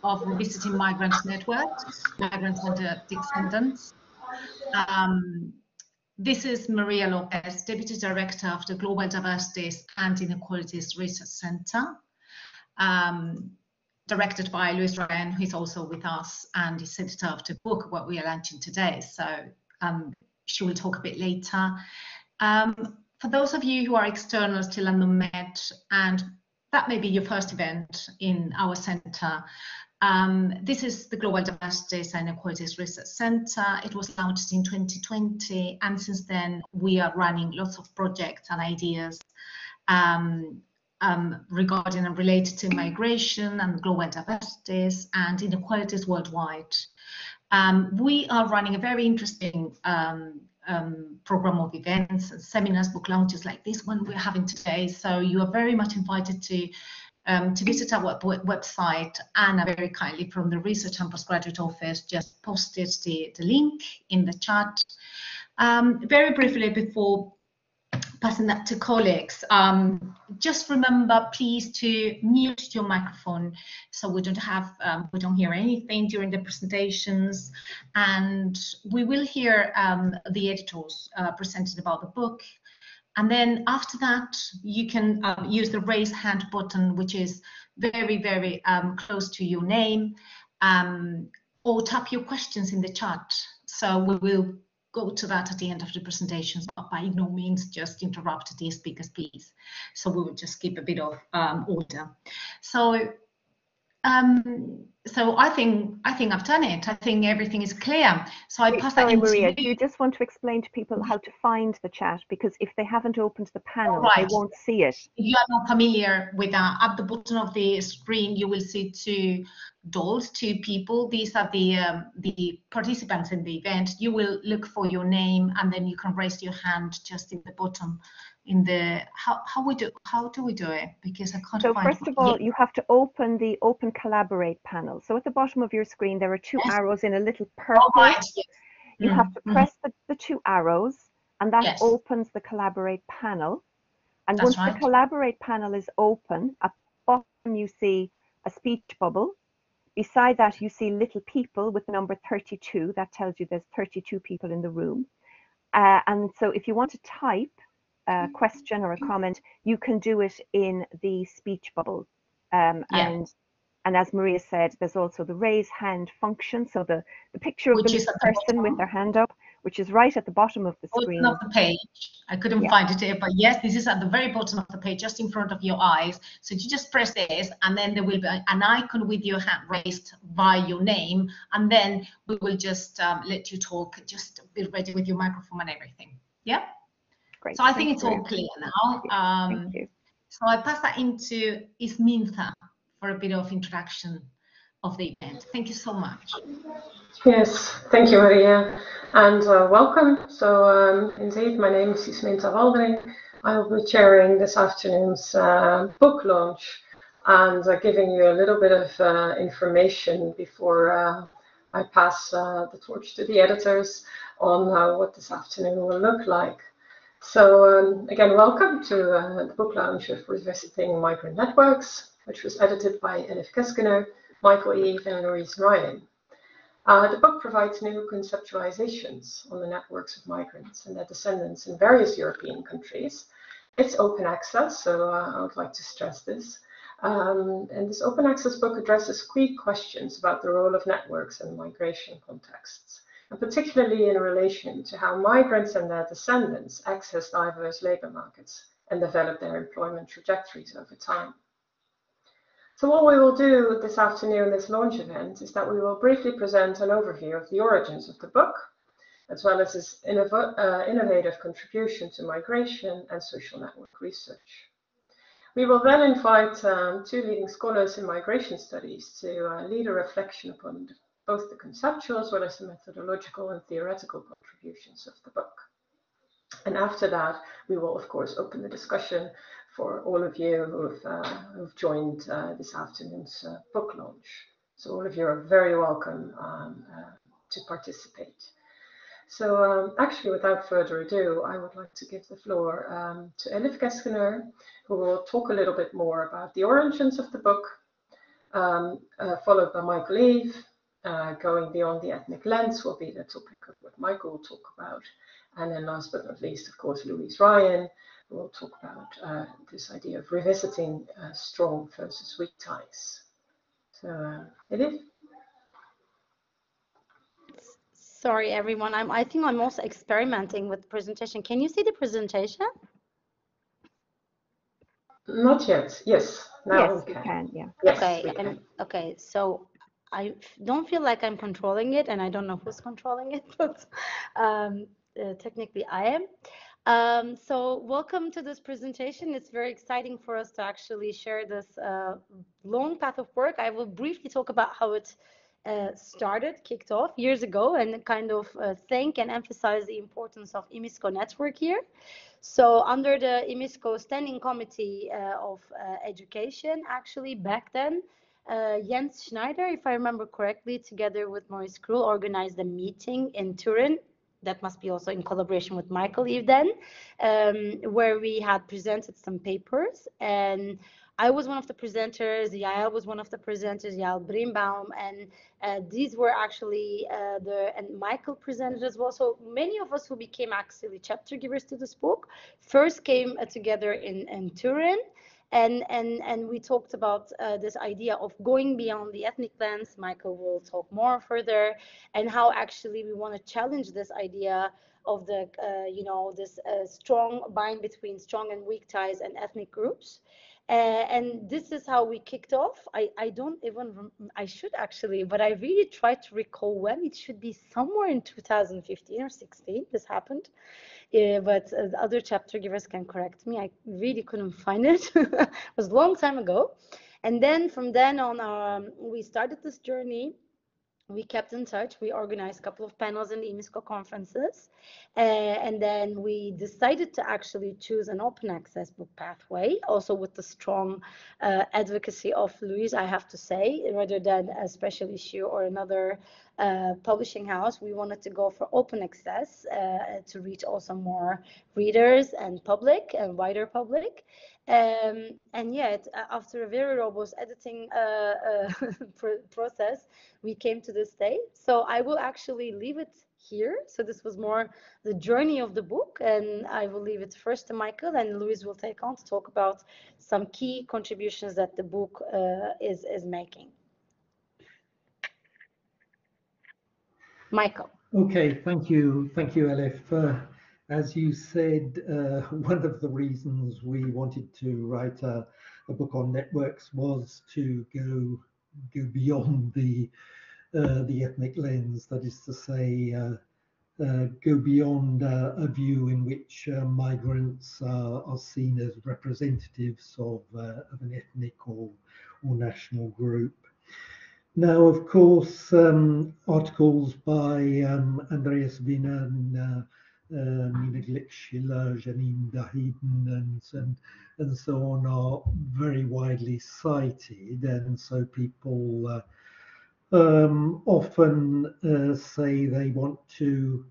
of Revisiting Migrant Networks, Migrants and Descendants. This is Maria Lopez, Deputy Director of the Global Diversities and Inequalities Research Center, directed by Louise Ryan, who is also with us and is editor of the book what we are launching today. So she will talk a bit later. For those of you who are external, still unmet, and that may be your first event in our center, this is the Global Diversities and Inequalities Research Center. It was launched in 2020, and since then we are running lots of projects and ideas regarding and related to migration and global diversities and inequalities worldwide. We are running a very interesting program of events, seminars, book launches like this one we're having today. So you are very much invited to visit our website, and very kindly from the Research and Postgraduate Office just posted the link in the chat. Very briefly before passing that to colleagues, just remember please to mute your microphone so we don't hear anything during the presentations, and we will hear the editors presenting about the book. And then after that, you can use the raise hand button, which is very, very close to your name, or type your questions in the chat. So we will go to that at the end of the presentations, but by no means just interrupt the speakers, please. So we will just keep a bit of order. So I think I've done it. I think everything is clear. So I pass that into Maria, do you just want to explain to people how to find the chat? Because if they haven't opened the panel, they won't see it. If you are not familiar with that, at the bottom of the screen, you will see two dolls, two people. These are the participants in the event. You will look for your name, and then you can raise your hand just in the bottom. In the how do we do it? Because I can't find. So first of all, you have to open the Open Collaborate panel. So at the bottom of your screen, there are two arrows in a little purple. You have to press the two arrows, and that opens the Collaborate panel. And once the Collaborate panel is open, at the bottom you see a speech bubble. Beside that, you see little people with the number 32. That tells you there's 32 people in the room. And so if you want to type a question or a comment, you can do it in the speech bubble. And as Maria said, there's also the raise hand function. So the picture of the person with their hand up, which is right at the bottom of the screen. Bottom of the page. I couldn't find it here, but yes, this is at the very bottom of the page, just in front of your eyes. So you just press this, and then there will be an icon with your hand raised by your name, and then we will just let you talk. Just be ready with your microphone and everything. Yeah. Great. So I think it's all clear now. Thank you. So I pass that into Ismintha for a bit of introduction of the event. Thank you so much. Yes, thank you, Maria, and welcome. So indeed, my name is Ismintha Waldering. I will be chairing this afternoon's book launch and giving you a little bit of information before I pass the torch to the editors on what this afternoon will look like. So again, welcome to the book launch of Revisiting Migrant Networks, which was edited by Elif Keskiner, Eve and Louise Ryan. The book provides new conceptualizations on the networks of migrants and their descendants in various European countries. It's open access, so I would like to stress this. And this open access book addresses key questions about the role of networks in migration contexts, and particularly in relation to how migrants and their descendants access diverse labor markets and develop their employment trajectories over time. So what we will do this afternoon, this launch event, is that we will briefly present an overview of the origins of the book, as well as its innovative contribution to migration and social network research. We will then invite two leading scholars in migration studies to lead a reflection upon both the conceptual as well as the methodological and theoretical contributions of the book. And after that, we will, of course, open the discussion for all of you who've joined this afternoon's book launch. So all of you are very welcome to participate. So actually, without further ado, I would like to give the floor to Elif Keskiner, who will talk a little bit more about the origins of the book, followed by Michael Eve. Going beyond the ethnic lens will be the topic of what Michael will talk about. And then last but not least, of course, Louise Ryan, who will talk about this idea of revisiting strong versus weak ties. So, Elif? Sorry, everyone. I think I'm also experimenting with the presentation. Can you see the presentation? Not yet. Yes. Now yes, we can. Yeah. Yes, okay. Okay. So I don't feel like I'm controlling it, and I don't know who's controlling it, but technically I am. So welcome to this presentation. It's very exciting for us to actually share this long path of work. I will briefly talk about how it kicked off years ago, and kind of thank and emphasize the importance of IMISCO network here. So under the IMISCO Standing Committee of Education, actually back then, Jens Schneider, if I remember correctly, together with Maurice Krul, organized a meeting in Turin. That must be also in collaboration with Michael Eve then, where we had presented some papers. And I was one of the presenters, Yael was one of the presenters, Yael Brimbaum, and these were actually and Michael presented as well. So many of us who became actually chapter givers to this book first came together in Turin. And we talked about this idea of going beyond the ethnic lens. Michael will talk more further, and how actually we want to challenge this idea of the, this strong bind between strong and weak ties and ethnic groups. And this is how we kicked off. I don't even, I should actually, but I really tried to recall when. It should be somewhere in 2015 or 16 this happened. But the other chapter givers can correct me. I really couldn't find it. It was a long time ago. And then from then on, we started this journey. We kept in touch. We organized a couple of panels in the IMISCO conferences. And then we decided to actually choose an open access book pathway, also with the strong advocacy of Louise, I have to say, rather than a special issue or another publishing house. We wanted to go for open access to reach also more readers and public and wider public. And yet, after a very robust editing process, we came to this day. So I will actually leave it here. So this was more the journey of the book, and I will leave it first to Michael, and Louise will take on to talk about some key contributions that the book is making. Michael. Okay, thank you, Elif. As you said, one of the reasons we wanted to write a book on networks was to go beyond the ethnic lens. That is to say, go beyond a view in which migrants are seen as representatives of an ethnic or national group. Now, of course, articles by Andreas Wiener, Nina Glick-Schiller, Janine Dahiden, and so on are very widely cited, and so people often say they want to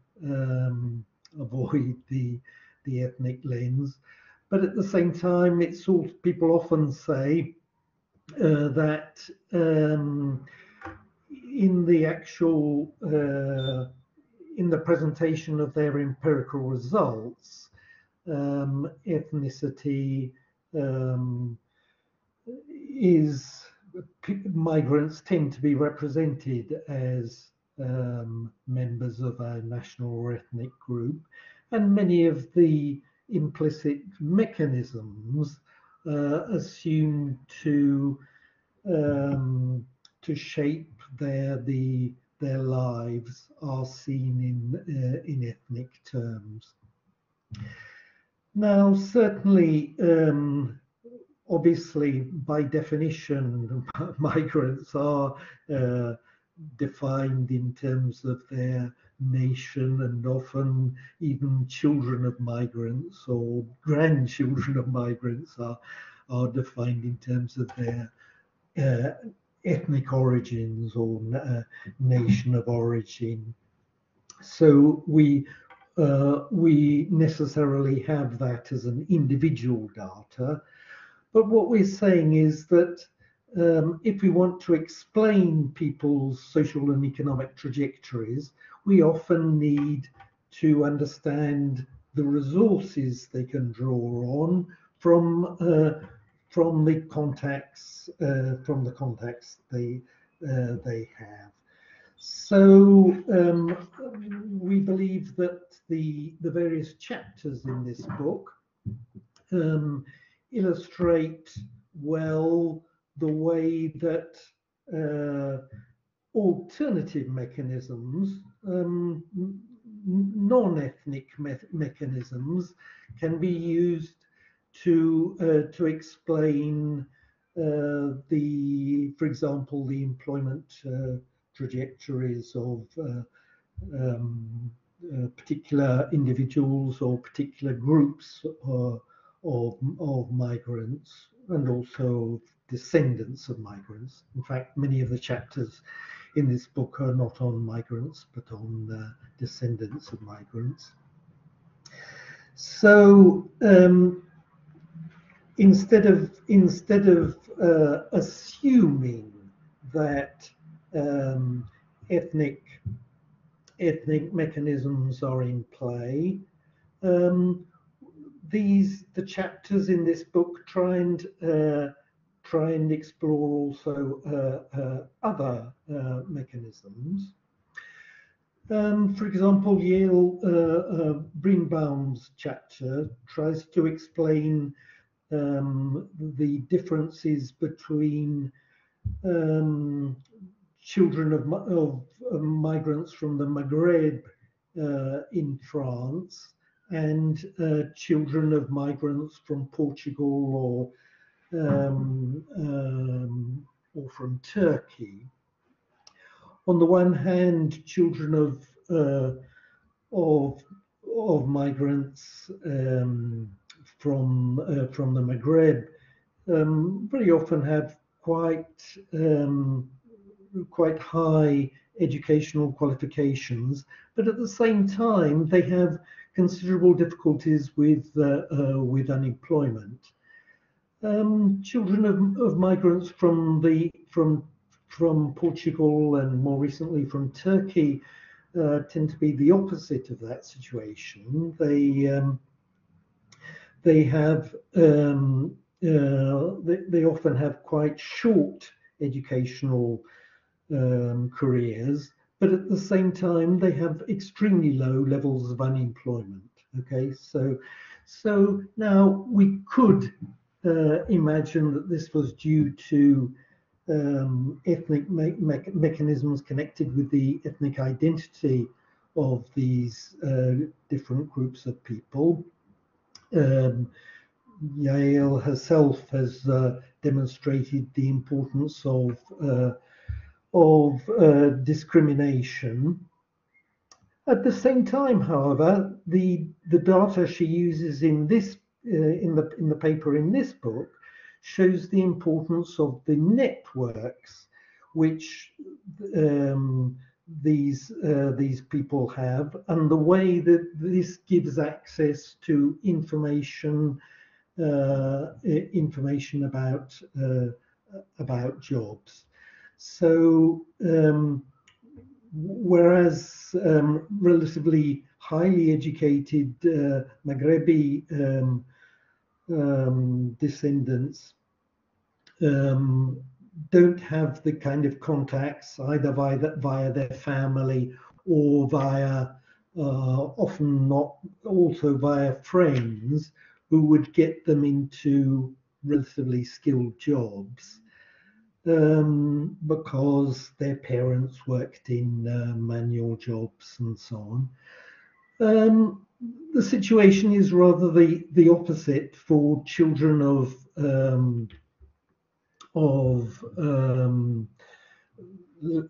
avoid the ethnic lens, but at the same time, it's all people often say that in the actual in the presentation of their empirical results, ethnicity migrants tend to be represented as members of a national or ethnic group, and many of the implicit mechanisms assumed to shape their lives are seen in ethnic terms. Now, certainly, obviously, by definition, migrants are defined in terms of their nation, and often even children of migrants or grandchildren of migrants are defined in terms of their ethnic origins or nation of origin. So we necessarily have that as an individual data. But what we're saying is that if we want to explain people's social and economic trajectories, we often need to understand the resources they can draw on from the contacts they have. So we believe that the various chapters in this book illustrate well the way that alternative mechanisms, non-ethnic mechanisms, can be used to explain for example, the employment trajectories of particular individuals or particular groups of migrants, and also descendants of migrants. In fact, many of the chapters in this book are not on migrants, but on descendants of migrants. So instead of assuming that ethnic mechanisms are in play, the chapters in this book try and explore also other mechanisms. For example, Yale Greenbaum's chapter tries to explain the differences between children of migrants from the Maghreb in France and children of migrants from Portugal or from Turkey. On the one hand, children of migrants from the Maghreb very often have quite high educational qualifications, but at the same time they have considerable difficulties with unemployment. Children of migrants from Portugal and more recently from Turkey tend to be the opposite of that situation. They often have quite short educational careers, but at the same time they have extremely low levels of unemployment. Okay, so now we could imagine that this was due to ethnic mechanisms connected with the ethnic identity of these different groups of people. Yale herself has demonstrated the importance of discrimination. At the same time, however, the data she uses in this in the paper in this book shows the importance of the networks which these people have, and the way that this gives access to information about jobs. So whereas relatively highly educated Maghrebi descendants don't have the kind of contacts either via their family or via often not also via friends who would get them into relatively skilled jobs because their parents worked in manual jobs and so on. The situation is rather the opposite for children of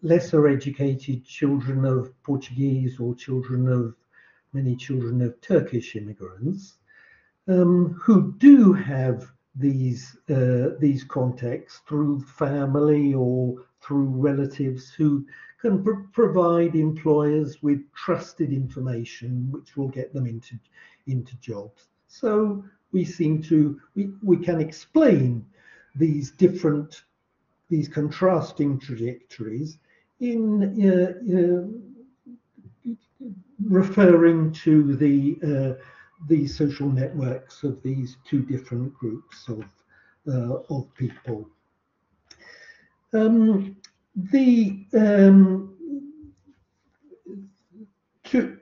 lesser educated children of Portuguese or many children of Turkish immigrants who do have these contacts through family or through relatives who can provide employers with trusted information which will get them into jobs. So we can explain these different these contrasting trajectories in referring to the social networks of these two different groups of people.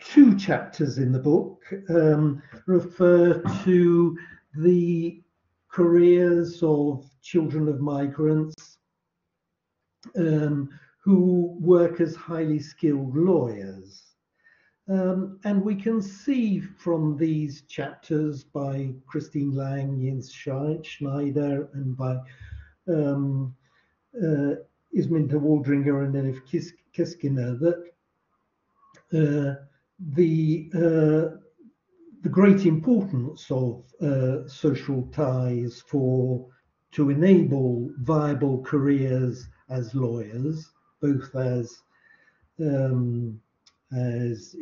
Two chapters in the book refer to the careers of children of migrants who work as highly skilled lawyers. And we can see from these chapters by Christine Lang, Jens Schneider, and by Isminta Waldringer and Elif Keskiner that the great importance of social ties to enable viable careers as lawyers, both as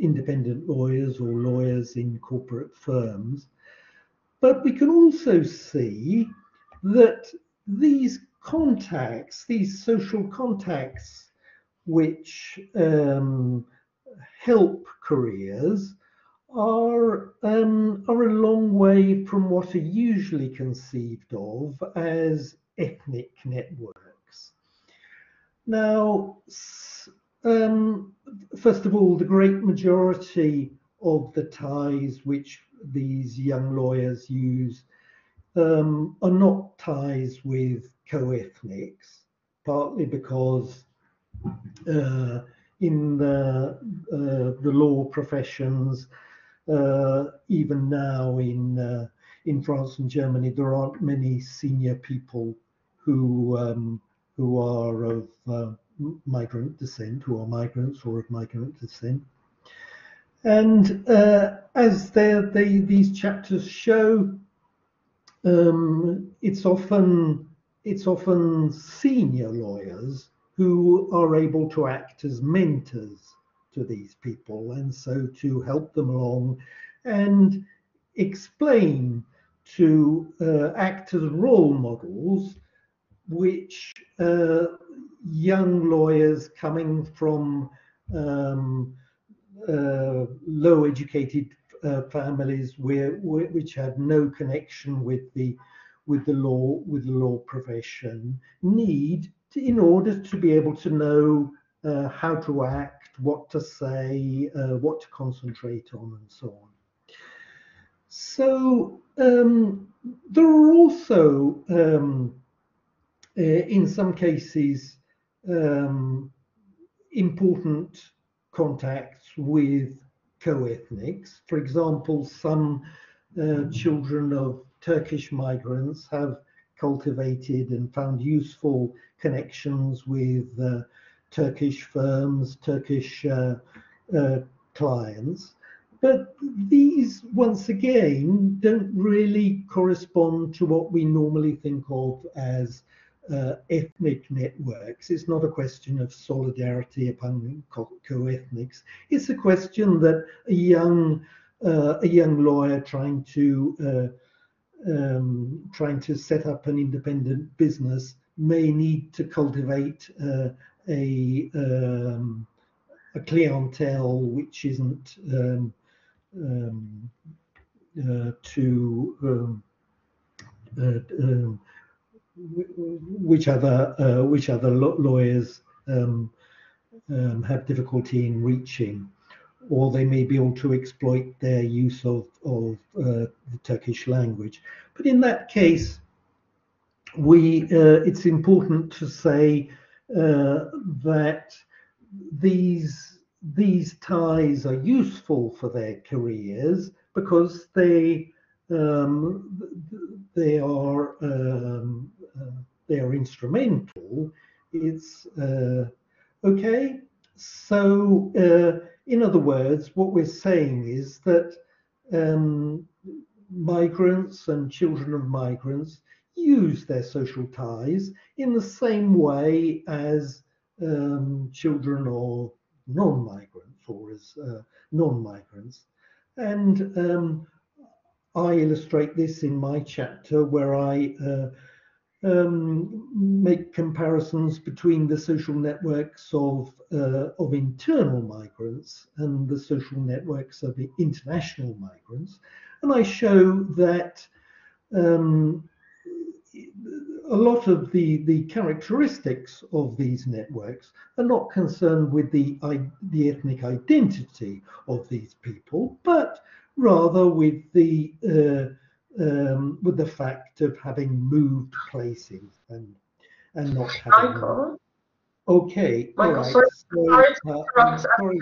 independent lawyers or lawyers in corporate firms. But we can also see that these contacts, these social contacts, which help careers, are a long way from what are usually conceived of as ethnic networks. Now, first of all, the great majority of the ties which these young lawyers use are not ties with co-ethnics, partly because in the law professions, even now in France and Germany, there aren't many senior people who are of migrant descent, who are migrants or of migrant descent. And as these chapters show, it's often senior lawyers who are able to act as mentors to these people, and so to help them along and explain, to act as role models, which young lawyers coming from low educated families which had no connection with the law profession need in order to be able to know how to act, what to say, what to concentrate on, and so on. So there are also in some cases important contacts with co-ethnics. For example, some children of Turkish migrants have cultivated and found useful connections with Turkish firms, Turkish clients. But these, once again, don't really correspond to what we normally think of as ethnic networks. It's not a question of solidarity among co-ethnics. It's a question that a young lawyer trying to set up an independent business may need to cultivate a clientele which isn't which other lawyers have difficulty in reaching, or they may be able to exploit their use of the Turkish language. But in that case, it's important to say that these ties are useful for their careers because they are instrumental. It's okay. So in other words, what we're saying is that migrants and children of migrants use their social ties in the same way as children of non-migrants or as non-migrants. And I illustrate this in my chapter where I make comparisons between the social networks of internal migrants and the social networks of the international migrants, and I show that a lot of the characteristics of these networks are not concerned with the ethnic identity of these people, but rather with the fact of having moved places and not having. Michael. Okay, Michael, all right. sorry, So, sorry I'm to sorry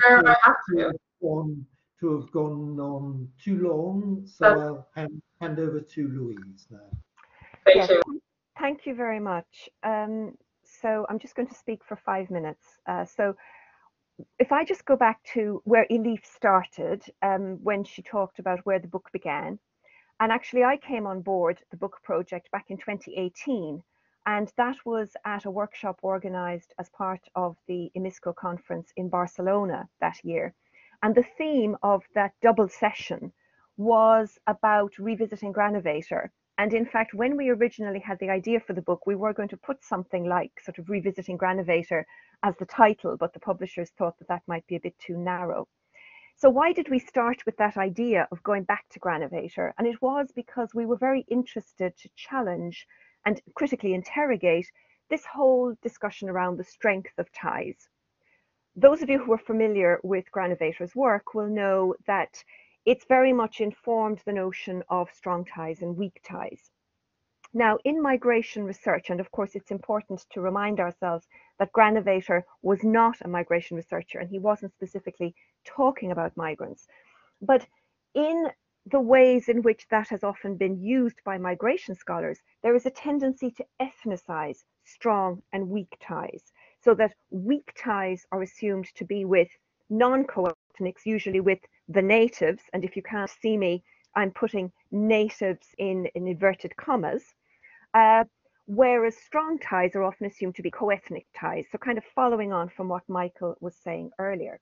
to have gone on too long, so I'll hand over to Louise now. Thank you. Thank you very much. So I'm just going to speak for 5 minutes. So if I just go back to where Elif started, when she talked about where the book began, and actually I came on board the book project back in 2018, and that was at a workshop organized as part of the IMISCO conference in Barcelona that year. And the theme of that double session was about revisiting Granovator. And in fact, when we originally had the idea for the book, we were going to put something like sort of Revisiting Granovator as the title, but the publishers thought that that might be a bit too narrow. So why did we start with that idea of going back to Granovator? And it was because we were very interested to challenge and critically interrogate this whole discussion around the strength of ties. Those of you who are familiar with Granovator's work will know that it's very much informed the notion of strong ties and weak ties. Now, in migration research, and of course it's important to remind ourselves that Granovator was not a migration researcher and he wasn't specifically talking about migrants, but in the ways in which that has often been used by migration scholars, there is a tendency to ethnicize strong and weak ties, so that weak ties are assumed to be with non-co-ethnics, usually with the natives, and if you can't see me, I'm putting natives in inverted commas, whereas strong ties are often assumed to be co-ethnic ties, so kind of following on from what Michael was saying earlier.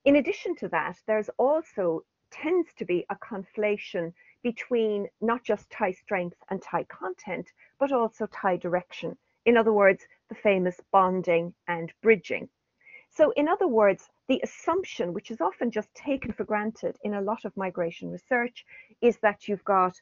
In addition to that, there's also tends to be a conflation between not just tie strength and tie content, but also tie direction. In other words, the famous bonding and bridging. So in other words, the assumption, which is often just taken for granted in a lot of migration research, is that you've got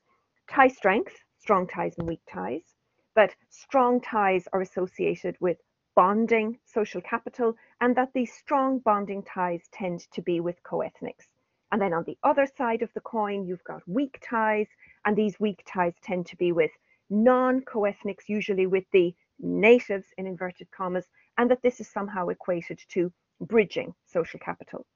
tie strength, strong ties and weak ties, but strong ties are associated with bonding, social capital, and that these strong bonding ties tend to be with co-ethnics. And then on the other side of the coin, you've got weak ties, and these weak ties tend to be with non-co-ethnics, usually with the natives in inverted commas, and that this is somehow equated to bridging social capital.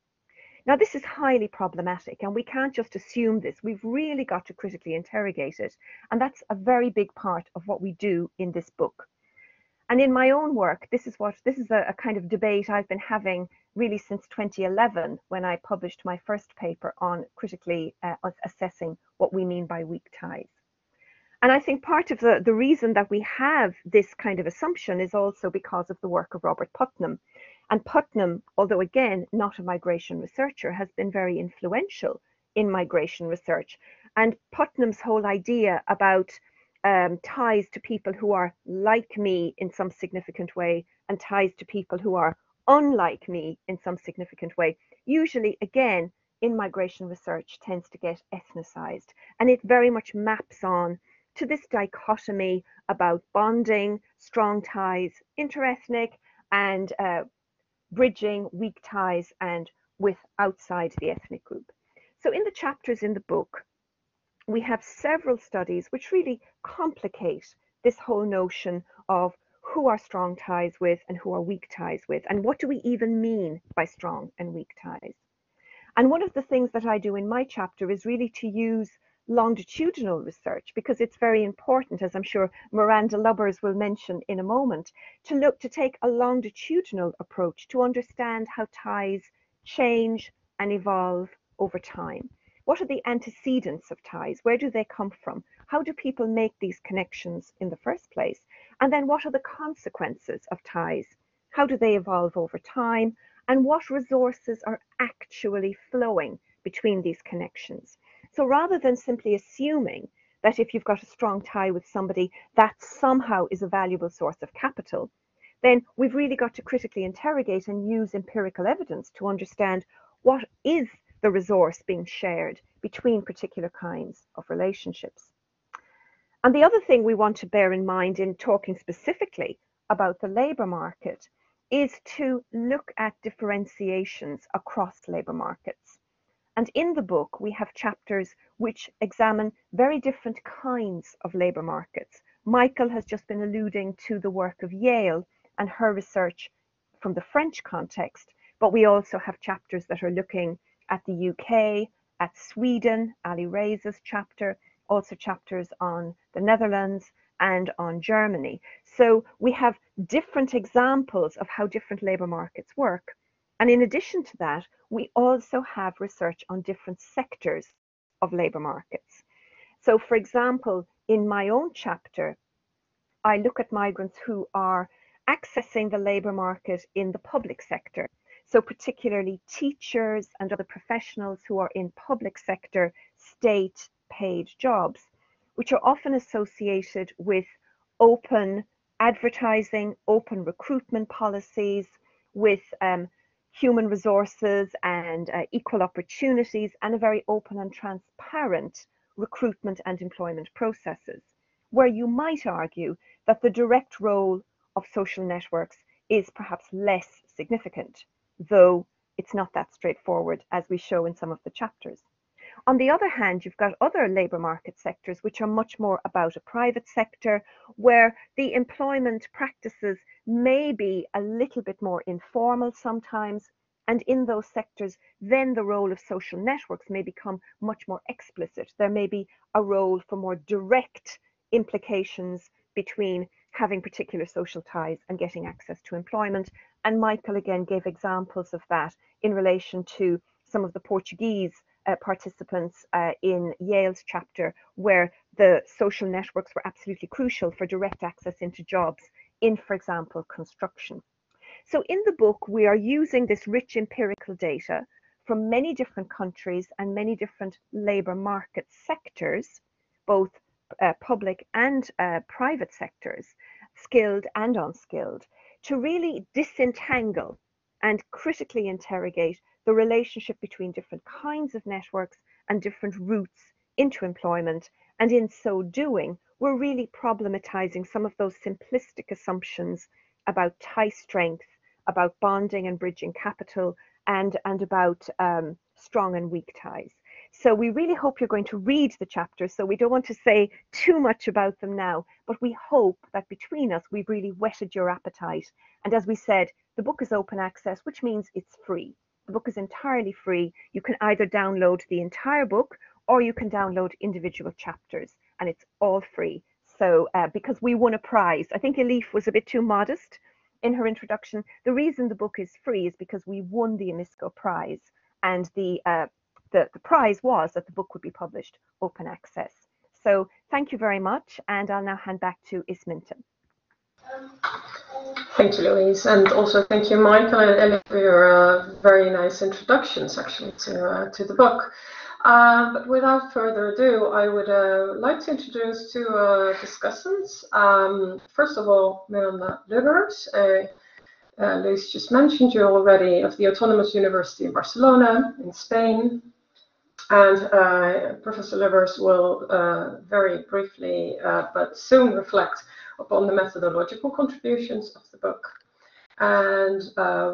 Now, this is highly problematic, and we can't just assume this. We've really got to critically interrogate it, and that's a very big part of what we do in this book. And in my own work, this is a kind of debate I've been having really since 2011, when I published my first paper on critically assessing what we mean by weak ties. And I think part of the reason that we have this kind of assumption is also because of the work of Robert Putnam. And Putnam, although again not a migration researcher, has been very influential in migration research. And Putnam's whole idea about ties to people who are like me in some significant way and ties to people who are unlike me in some significant way, usually again in migration research tends to get ethnicized. And it very much maps on to this dichotomy about bonding, strong ties, interethnic, and bridging weak ties and with outside the ethnic group. So in the chapters in the book, we have several studies which really complicate this whole notion of who are strong ties with and who are weak ties with, and what do we even mean by strong and weak ties. And one of the things that I do in my chapter is really to use longitudinal research, because it's very important, as I'm sure Miranda Lubbers will mention in a moment, to take a longitudinal approach to understand how ties change and evolve over time. What are the antecedents of ties? Where do they come from? How do people make these connections in the first place? And then what are the consequences of ties? How do they evolve over time? And what resources are actually flowing between these connections? So rather than simply assuming that if you've got a strong tie with somebody, that somehow is a valuable source of capital, then we've really got to critically interrogate and use empirical evidence to understand what is the resource being shared between particular kinds of relationships. And the other thing we want to bear in mind in talking specifically about the labour market is to look at differentiations across labour markets. And in the book, we have chapters which examine very different kinds of labour markets. Michael has just been alluding to the work of Yale and her research from the French context, but we also have chapters that are looking at the UK, at Sweden, Ali Reza's chapter, also chapters on the Netherlands and on Germany. So we have different examples of how different labour markets work. And in addition to that, we also have research on different sectors of labour markets. So for example, in my own chapter, I look at migrants who are accessing the labour market in the public sector. So particularly teachers and other professionals who are in public sector state paid jobs, which are often associated with open advertising, open recruitment policies, with human resources and equal opportunities, and a very open and transparent recruitment and employment processes, where you might argue that the direct role of social networks is perhaps less significant, though it's not that straightforward, as we show in some of the chapters. On the other hand, you've got other labour market sectors which are much more about a private sector, where the employment practices may be a little bit more informal sometimes, and in those sectors, then the role of social networks may become much more explicit. There may be a role for more direct implications between having particular social ties and getting access to employment. And Michael again gave examples of that in relation to some of the Portuguese participants in Yale's chapter, where the social networks were absolutely crucial for direct access into jobs in, for example, construction. So in the book, we are using this rich empirical data from many different countries and many different labour market sectors, both public and private sectors, skilled and unskilled, to really disentangle and critically interrogate the relationship between different kinds of networks and different routes into employment. And in so doing, we're really problematizing some of those simplistic assumptions about tie strength, about bonding and bridging capital, and about strong and weak ties. So we really hope you're going to read the chapters. So we don't want to say too much about them now, but we hope that between us, we've really whetted your appetite. And as we said, the book is open access, which means it's free. The book is entirely free. You can either download the entire book or you can download individual chapters, and it's all free. So because we won a prize, I think Elif was a bit too modest in her introduction. The reason the book is free is because we won the UNESCO prize, and the prize was that the book would be published open access. So thank you very much, and I'll now hand back to Isminta. Thank you, Louise, and also thank you, Michael and Elif, for your very nice introductions, actually, to the book. But without further ado, I would like to introduce two discussants. First of all, Miranda Lubers. Louise just mentioned you already, of the Autonomous University in Barcelona in Spain. And Professor Lubers will very briefly but soon reflect upon the methodological contributions of the book, and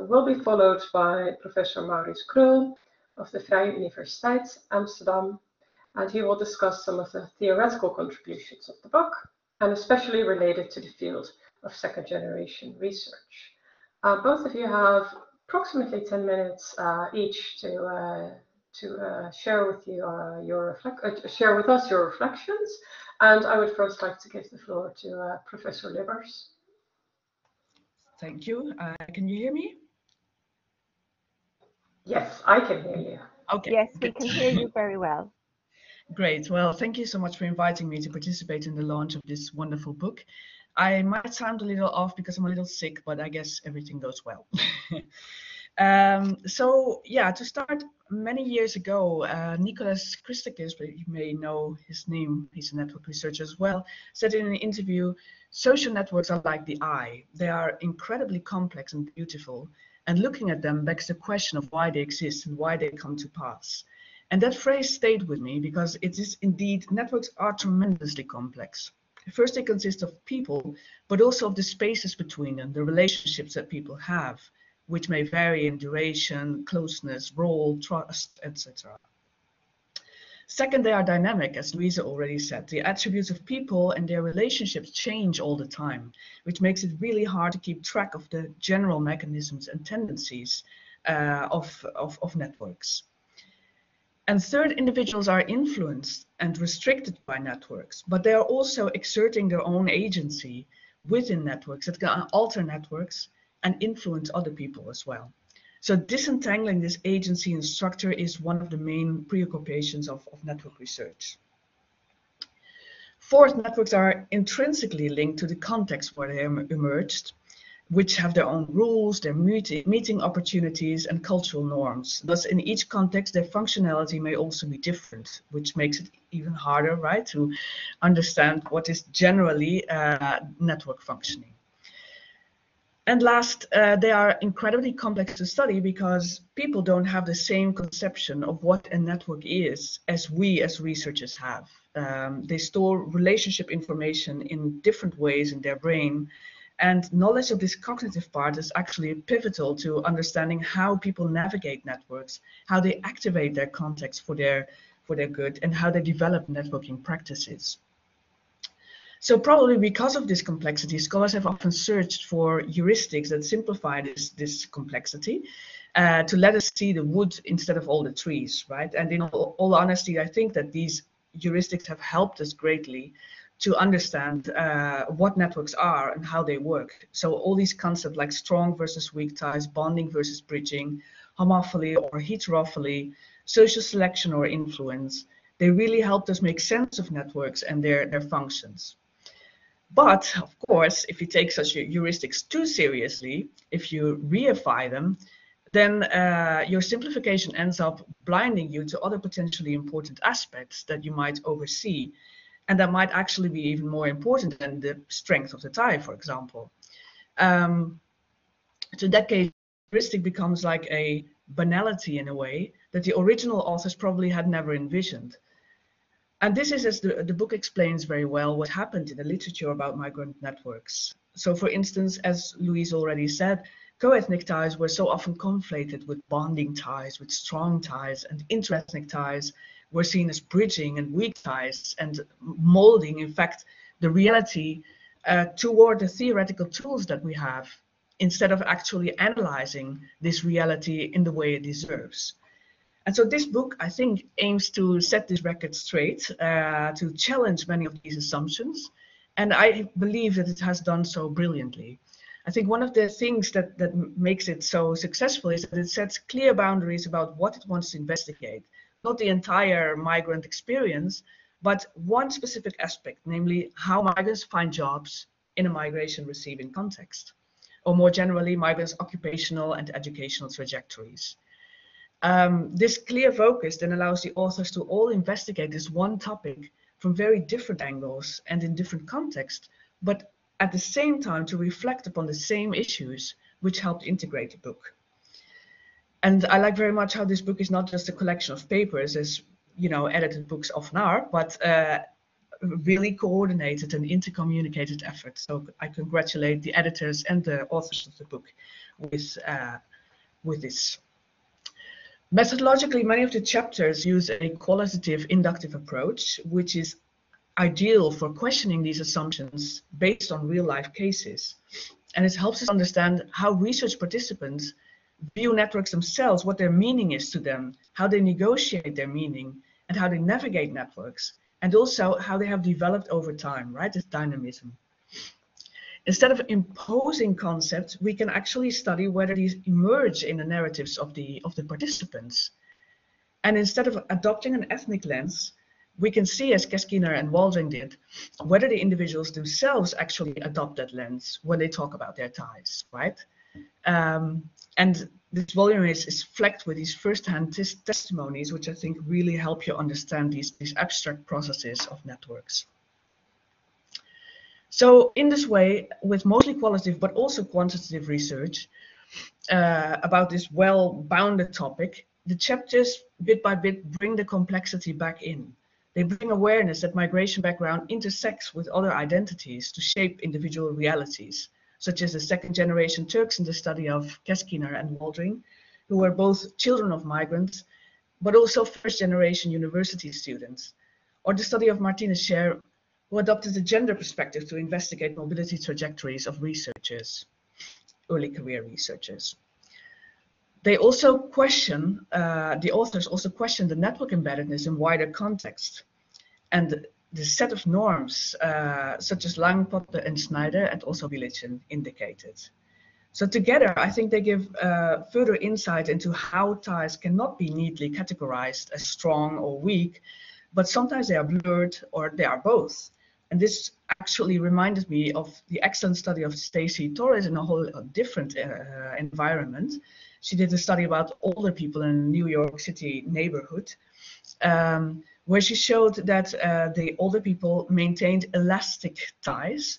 will be followed by Professor Maurice Krul of the Vrije Universiteit Amsterdam, and he will discuss some of the theoretical contributions of the book, and especially related to the field of second-generation research. Both of you have approximately 10 minutes each to share with you share with us your reflections. And I would first like to give the floor to Professor Lubers. Thank you. Can you hear me? Yes, I can hear you. Okay. Yes, we can hear you very well. Great. Well, thank you so much for inviting me to participate in the launch of this wonderful book. I might sound a little off because I'm a little sick, but I guess everything goes well. So yeah, to start, many years ago, Nicholas Christakis, you may know his name, he's a network researcher as well, said in an interview, social networks are like the eye. They are incredibly complex and beautiful, and looking at them begs the question of why they exist and why they come to pass. And that phrase stayed with me because it is indeed, networks are tremendously complex. First, they consist of people, but also of the spaces between them, the relationships that people have, which may vary in duration, closeness, role, trust, etc. Second, they are dynamic, as Louisa already said. The attributes of people and their relationships change all the time, which makes it really hard to keep track of the general mechanisms and tendencies of networks. And third, individuals are influenced and restricted by networks, but they are also exerting their own agency within networks that can alter networks and influence other people as well. So disentangling this agency and structure is one of the main preoccupations of network research. Fourth, networks are intrinsically linked to the context where they emerged, which have their own rules, their meeting opportunities, and cultural norms. Thus, in each context, their functionality may also be different, which makes it even harder, right, to understand what is generally network functioning. And last, they are incredibly complex to study because people don't have the same conception of what a network is as we as researchers have. They store relationship information in different ways in their brain, and knowledge of this cognitive part is actually pivotal to understanding how people navigate networks, how they activate their context for their good, and how they develop networking practices. So probably because of this complexity, scholars have often searched for heuristics that simplify this complexity to let us see the wood instead of all the trees, right? And in all honesty, I think that these heuristics have helped us greatly to understand what networks are and how they work. So all these concepts like strong versus weak ties, bonding versus bridging, homophily or heterophily, social selection or influence, they really helped us make sense of networks and their functions. But of course, if you take such heuristics too seriously, if you reify them, then your simplification ends up blinding you to other potentially important aspects that you might oversee, and that might actually be even more important than the strength of the tie, for example. So in that case, heuristic becomes like a banality in a way that the original authors probably had never envisioned. And this is, as the book explains very well, what happened in the literature about migrant networks. So for instance, as Louise already said, co-ethnic ties were so often conflated with bonding ties, with strong ties, and interethnic ties were seen as bridging and weak ties and molding, in fact, the reality toward the theoretical tools that we have, instead of actually analyzing this reality in the way it deserves. And so this book, I think, aims to set this record straight, to challenge many of these assumptions. And I believe that it has done so brilliantly. I think one of the things that makes it so successful is that it sets clear boundaries about what it wants to investigate. Not the entire migrant experience, but one specific aspect, namely how migrants find jobs in a migration receiving context, or more generally, migrants' occupational and educational trajectories. This clear focus then allows the authors to all investigate this one topic from very different angles and in different contexts, but at the same time to reflect upon the same issues which helped integrate the book. And I like very much how this book is not just a collection of papers, as edited books often are, but really coordinated and intercommunicated effort. So I congratulate the editors and the authors of the book with this. Methodologically, many of the chapters use a qualitative inductive approach, which is ideal for questioning these assumptions based on real-life cases. And it helps us understand how research participants view networks themselves, what their meaning is to them, how they negotiate their meaning, and how they navigate networks, and also how they have developed over time, right, this dynamism. Instead of imposing concepts, we can actually study whether these emerge in the narratives of the participants. And instead of adopting an ethnic lens, we can see, as Keskiner and Waldring did, whether the individuals themselves actually adopt that lens when they talk about their ties, right? And this volume is flecked with these first-hand testimonies, which I think really help you understand these abstract processes of networks. So in this way, with mostly qualitative but also quantitative research about this well-bounded topic, the chapters bit by bit bring the complexity back in. They bring awareness that migration background intersects with other identities to shape individual realities, such as the second-generation Turks in the study of Keskiner and Waldring, who were both children of migrants, but also first-generation university students, or the study of Martinez Scher, who adopted a gender perspective to investigate mobility trajectories of researchers, early career researchers. They also question, the authors also question the network embeddedness in wider context, and the set of norms, such as Lang, Potter, and Schneider, and also Village indicated. So together, I think they give further insight into how ties cannot be neatly categorized as strong or weak, but sometimes they are blurred or they are both. And this actually reminded me of the excellent study of Stacey Torres in a whole different environment. She did a study about older people in a New York City neighborhood, where she showed that the older people maintained elastic ties,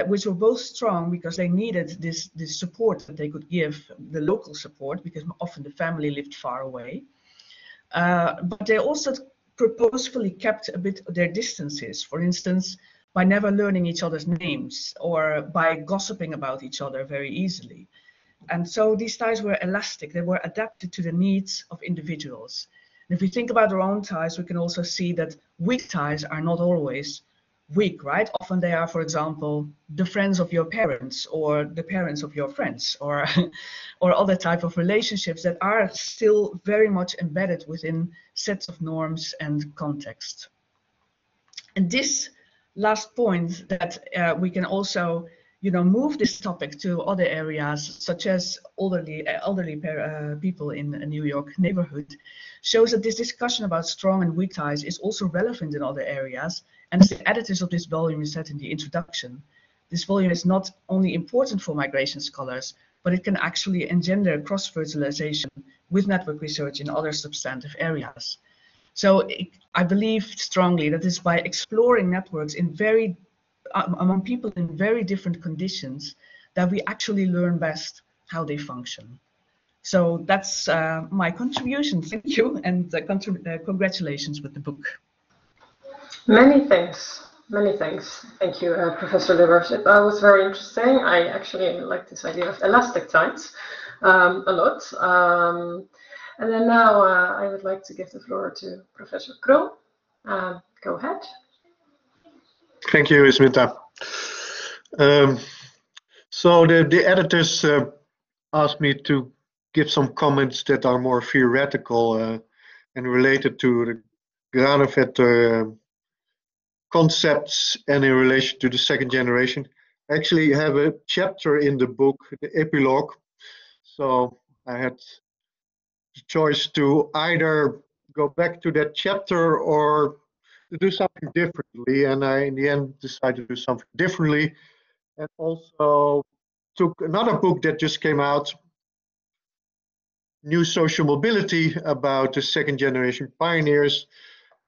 which were both strong because they needed this support that they could give, the local support, because often the family lived far away. But they also purposefully kept a bit their distances, for instance, by never learning each other's names or by gossiping about each other very easily. And so these ties were elastic, they were adapted to the needs of individuals. And if we think about our own ties, we can also see that weak ties are not always weak, right? Often they are, for example, the friends of your parents or the parents of your friends, or other type of relationships that are still very much embedded within sets of norms and context. And this last point, that we can also, move this topic to other areas, such as elderly people in a New York neighborhood, shows that this discussion about strong and weak ties is also relevant in other areas. And as the editors of this volume said in the introduction, this volume is not only important for migration scholars, but it can actually engender cross-fertilization with network research in other substantive areas. So I believe strongly that it's by exploring networks in among people in very different conditions that we actually learn best how they function. So that's my contribution. Thank you, and congratulations with the book. Many thanks. Thank you, Professor Livers. That was very interesting. I actually like this idea of elastic ties a lot. And then now I would like to give the floor to Professor Krol. Go ahead. Thank you, Ismita. So the editors asked me to give some comments that are more theoretical and related to the Granovetter concepts and in relation to the second generation. I actually have a chapter in the book, the epilogue. So I had the choice to either go back to that chapter or to do something differently. And I, in the end, decided to do something differently. And also took another book that just came out, New Social Mobility, about the second generation pioneers,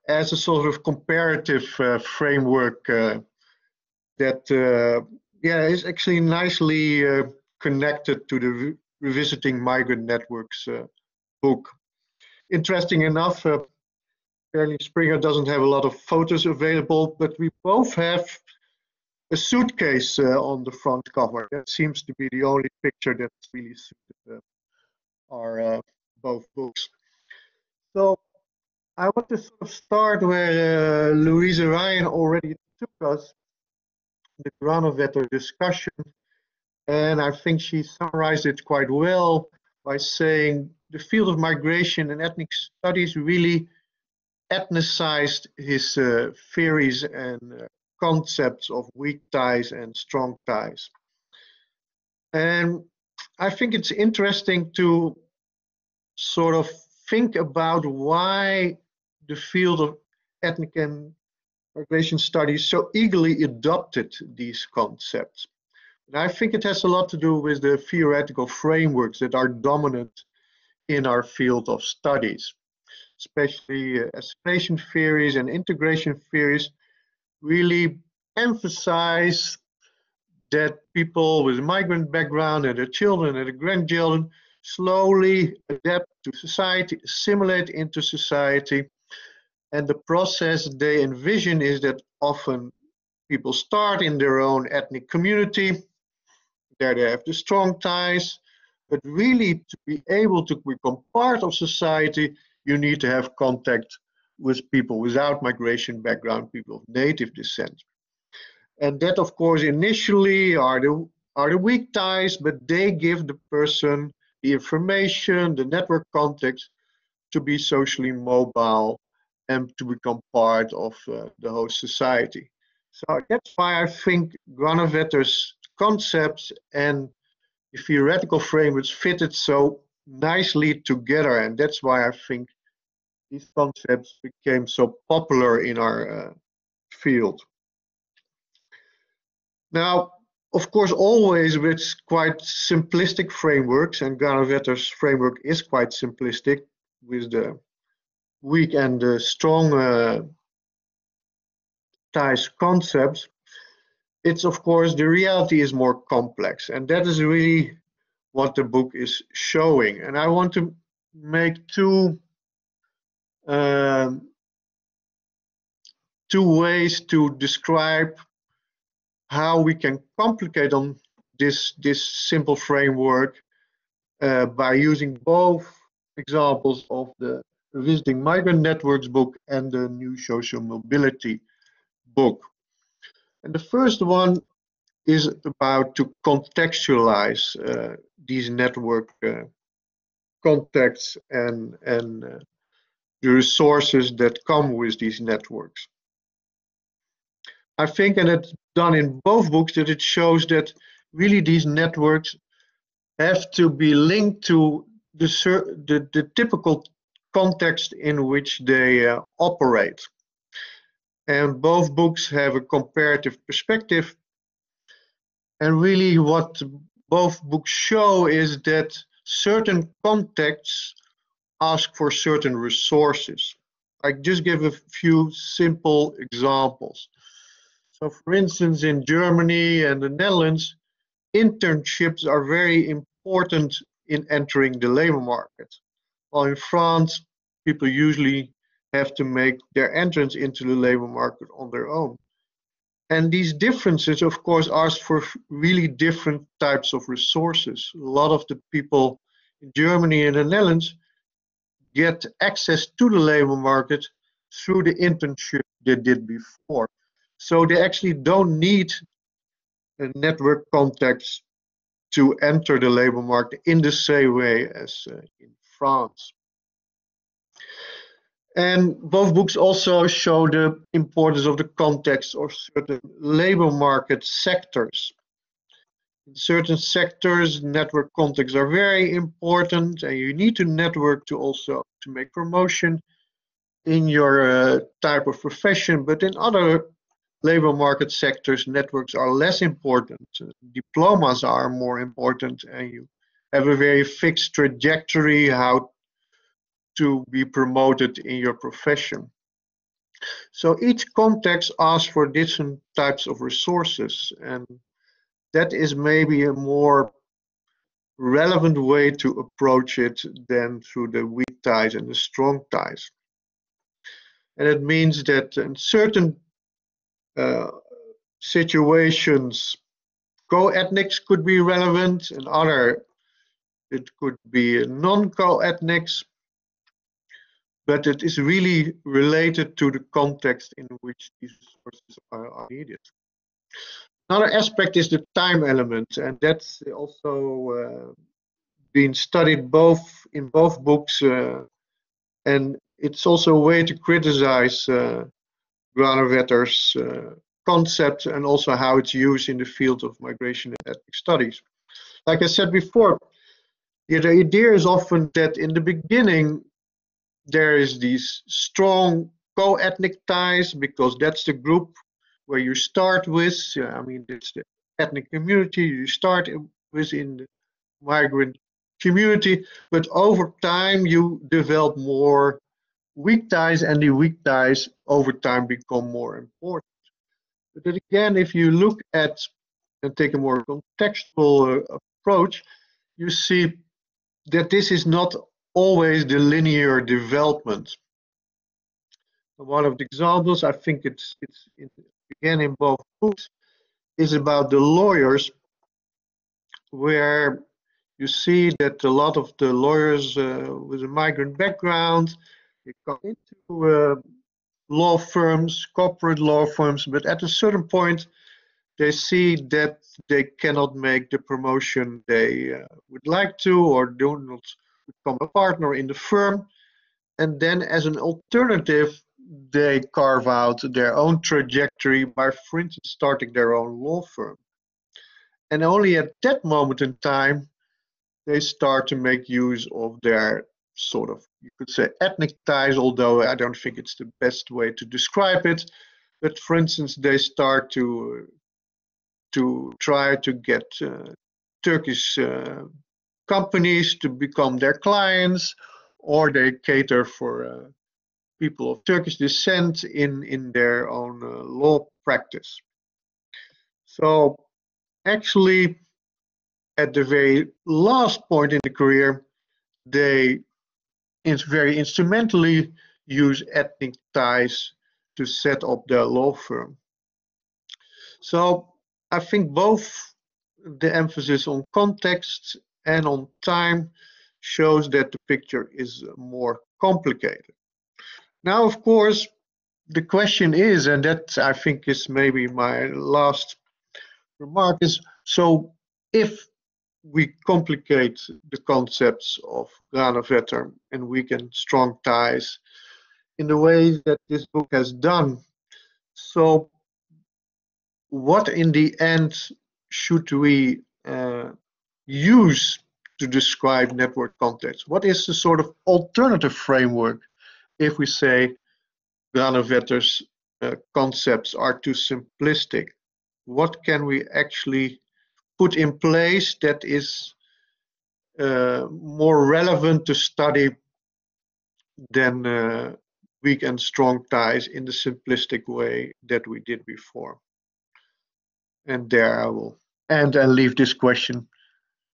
as a sort of comparative framework that is actually nicely connected to the Revisiting Migrant Networks book. Interesting enough, apparently Springer doesn't have a lot of photos available, but we both have a suitcase on the front cover. That seems to be the only picture that's really suited our both books. So I want to sort of start where Louise Ryan already took us, the Granovetter discussion, and I think she summarized it quite well by saying the field of migration and ethnic studies really ethnicized his theories and concepts of weak ties and strong ties. And I think it's interesting to sort of think about why the field of ethnic and migration studies so eagerly adopted these concepts. And I think it has a lot to do with the theoretical frameworks that are dominant in our field of studies, especially assimilation theories and integration theories really emphasize that people with a migrant background and their children and their grandchildren slowly adapt to society, assimilate into society. And the process they envision is that often people start in their own ethnic community. There they have the strong ties. But really, to be able to become part of society, you need to have contact with people without migration background, people of native descent. And that, of course, initially are the weak ties, but they give the person the information, the network context to be socially mobile and to become part of the host society. So that's why I think Granovetter's concepts and the theoretical frameworks fitted so nicely together, and that's why I think these concepts became so popular in our field. Now, of course, always with quite simplistic frameworks, and Granovetter's framework is quite simplistic with the weak and the strong ties concepts. It's, of course, the reality is more complex, and that is really what the book is showing. And I want to make two ways to describe how we can complicate on this simple framework by using both examples of the Revisiting Migrant Networks book and the New Social Mobility book. And the first one is about to contextualize these network contexts and the resources that come with these networks. I think, and it's done in both books, that it shows that really these networks have to be linked to the typical context in which they operate. And both books have a comparative perspective. And really what both books show is that certain contexts ask for certain resources. I just give a few simple examples. So for instance, in Germany and the Netherlands, internships are very important in entering the labor market. While in France, people usually have to make their entrance into the labor market on their own. And these differences, of course, ask for really different types of resources. A lot of the people in Germany and the Netherlands get access to the labor market through the internship they did before. So they actually don't need a network context to enter the labor market in the same way as in France. And both books also show the importance of the context of certain labor market sectors. In certain sectors, network contexts are very important, and you need to network to also to make promotion in your type of profession. But in other labor market sectors, networks are less important. Diplomas are more important, and you have a very fixed trajectory how to be promoted in your profession. So each context asks for different types of resources, and that is maybe a more relevant way to approach it than through the weak ties and the strong ties. And it means that in certain situations, co-ethnics could be relevant, in other it could be non-co-ethnics, but it is really related to the context in which these resources are needed. Another aspect is the time element, and that's also been studied in both books, and it's also a way to criticize Granovetter's concept and also how it's used in the field of migration and ethnic studies. Like I said before, the idea is often that in the beginning there is these strong co-ethnic ties because that's the group where you start with. I mean, it's the ethnic community, you start within the migrant community, but over time you develop more weak ties, and the weak ties over time become more important. But then again, if you look at and take a more contextual approach, you see that this is not always the linear development. One of the examples, I think it's again in both books, is about the lawyers, where you see that a lot of the lawyers with a migrant background, they come into law firms, corporate law firms, but at a certain point, they see that they cannot make the promotion they would like to, or do not become a partner in the firm. And then as an alternative, they carve out their own trajectory by, for instance, starting their own law firm. And only at that moment in time, they start to make use of their sort of, you could say, ethnic ties, although I don't think it's the best way to describe it. But for instance, they start to try to get Turkish companies to become their clients, or they cater for people of Turkish descent in their own law practice. So actually, at the very last point in the career, they very instrumentally use ethnic ties to set up their law firm. So I think both the emphasis on context and on time shows that the picture is more complicated. Now, of course, the question is, and that I think is maybe my last remark, is, so if we complicate the concepts of Granovetter and weak and strong ties in the way that this book has done, so what in the end should we use to describe network context? What is the sort of alternative framework if we say Granovetter's concepts are too simplistic? What can we actually put in place that is more relevant to study than weak and strong ties in the simplistic way that we did before? And there I will end and leave this question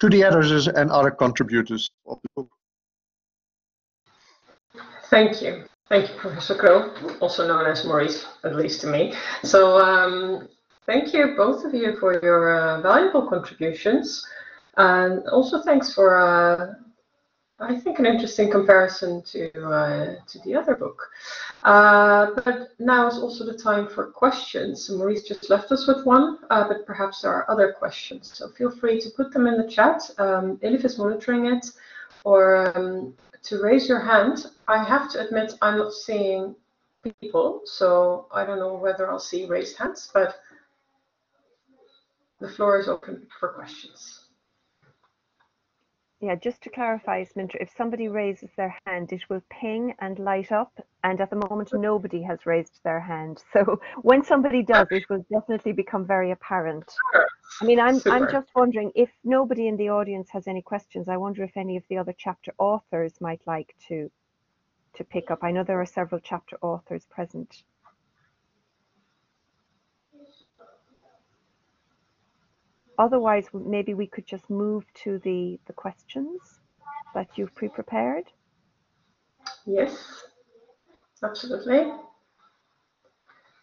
to the editors and other contributors of the book. Thank you. Thank you, Professor Krul, also known as Maurice, at least to me. So thank you, both of you, for your valuable contributions. And also thanks for, I think, an interesting comparison to the other book. But now is also the time for questions. Maurice just left us with one, but perhaps there are other questions. So feel free to put them in the chat. Elif is monitoring it, or to raise your hand. I have to admit I'm not seeing people, so I don't know whether I'll see raised hands, but the floor is open for questions. Yeah, just to clarify, Sminter, if somebody raises their hand, it will ping and light up, and at the moment nobody has raised their hand. So when somebody does, it will definitely become very apparent. I mean, I'm just wondering, if nobody in the audience has any questions, I wonder if any of the other chapter authors might like to pick up. I know there are several chapter authors present. Otherwise, maybe we could just move to the questions that you've pre-prepared. Yes, absolutely.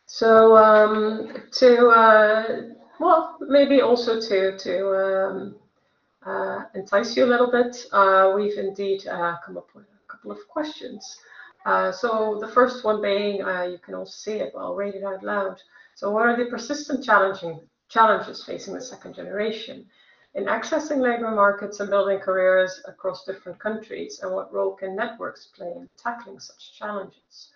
So well, maybe also to entice you a little bit, we've indeed come up with a couple of questions. So the first one being, you can also see it, but I'll read it out loud. So what are the persistent challenges facing the second generation in accessing labor markets and building careers across different countries, and what role can networks play in tackling such challenges?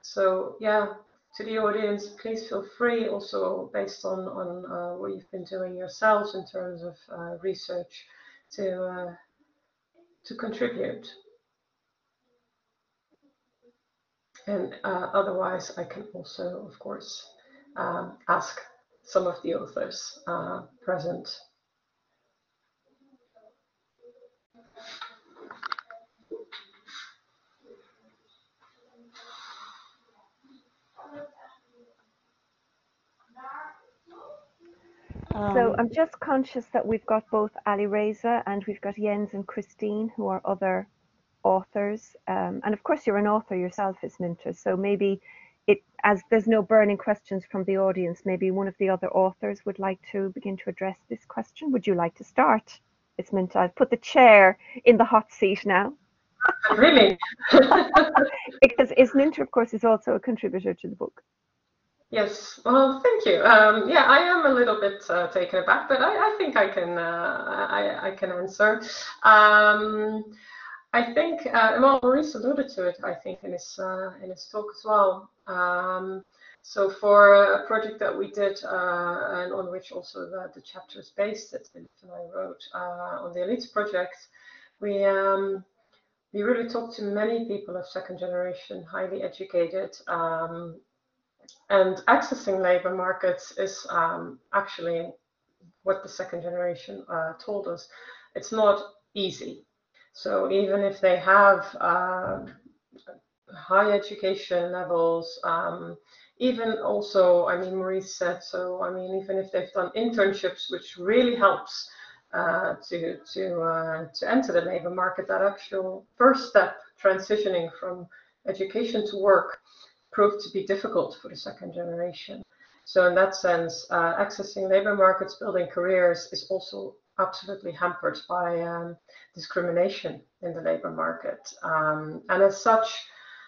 So yeah, to the audience, please feel free, also based on what you've been doing yourselves in terms of research, to contribute. And otherwise, I can also, of course, ask some of the authors present. So I'm just conscious that we've got both Ali Reza and we've got Jens and Christine, who are other authors. And of course, you're an author yourself, Isminta. So maybe as there's no burning questions from the audience, maybe one of the other authors would like to begin to address this question. Would you like to start, Isminta? I've put the chair in the hot seat now. Really? Because Isminta, of course, is also a contributor to the book. Yes, well, thank you. Yeah, I am a little bit taken aback, but I think I can answer. I think well, Maurice alluded to it, I think, in his talk as well. So for a project that we did and on which also the chapter is based that Elif and I wrote on the Elites project, we really talked to many people of second generation, highly educated. And accessing labor markets is actually what the second generation told us. It's not easy. So even if they have high education levels, even also, I mean, Maurice said, so I mean, even if they've done internships, which really helps to enter the labor market, that actual first step, transitioning from education to work, proved to be difficult for the second generation. So in that sense, accessing labor markets, building careers is also absolutely hampered by discrimination in the labor market. And as such,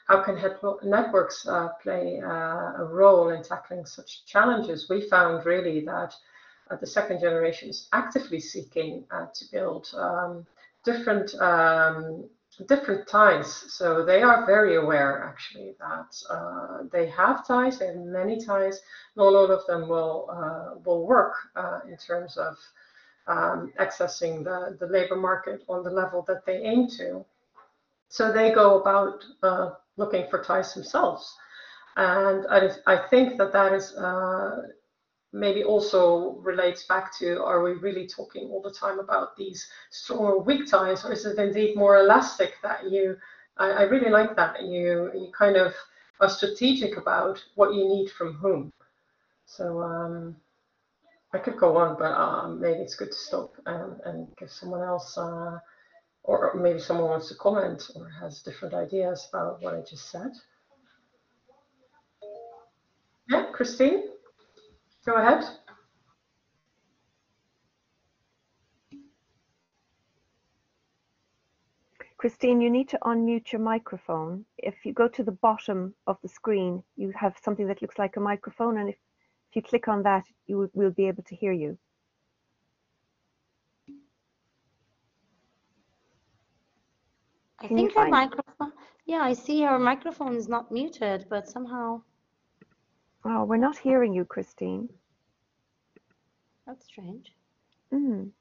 how can networks play a role in tackling such challenges? We found really that the second generation is actively seeking to build different ties. So they are very aware, actually, that they have ties. They have many ties. Not all of them will work in terms of accessing the labor market on the level that they aim to. So they go about looking for ties themselves, and I think that is maybe also relates back to, are we really talking all the time about these strong or weak ties, or is it indeed more elastic that I really like that you kind of are strategic about what you need from whom. So I could go on, but maybe it's good to stop and give someone else, or maybe someone wants to comment or has different ideas about what I just said. Yeah, Christine, go ahead. Christine, you need to unmute your microphone. If you go to the bottom of the screen, you have something that looks like a microphone, and if you click on that, we'll be able to hear you. I think her microphone, yeah, I see her microphone is not muted, but somehow. Oh, we're not hearing you, Christine. That's strange. Mm.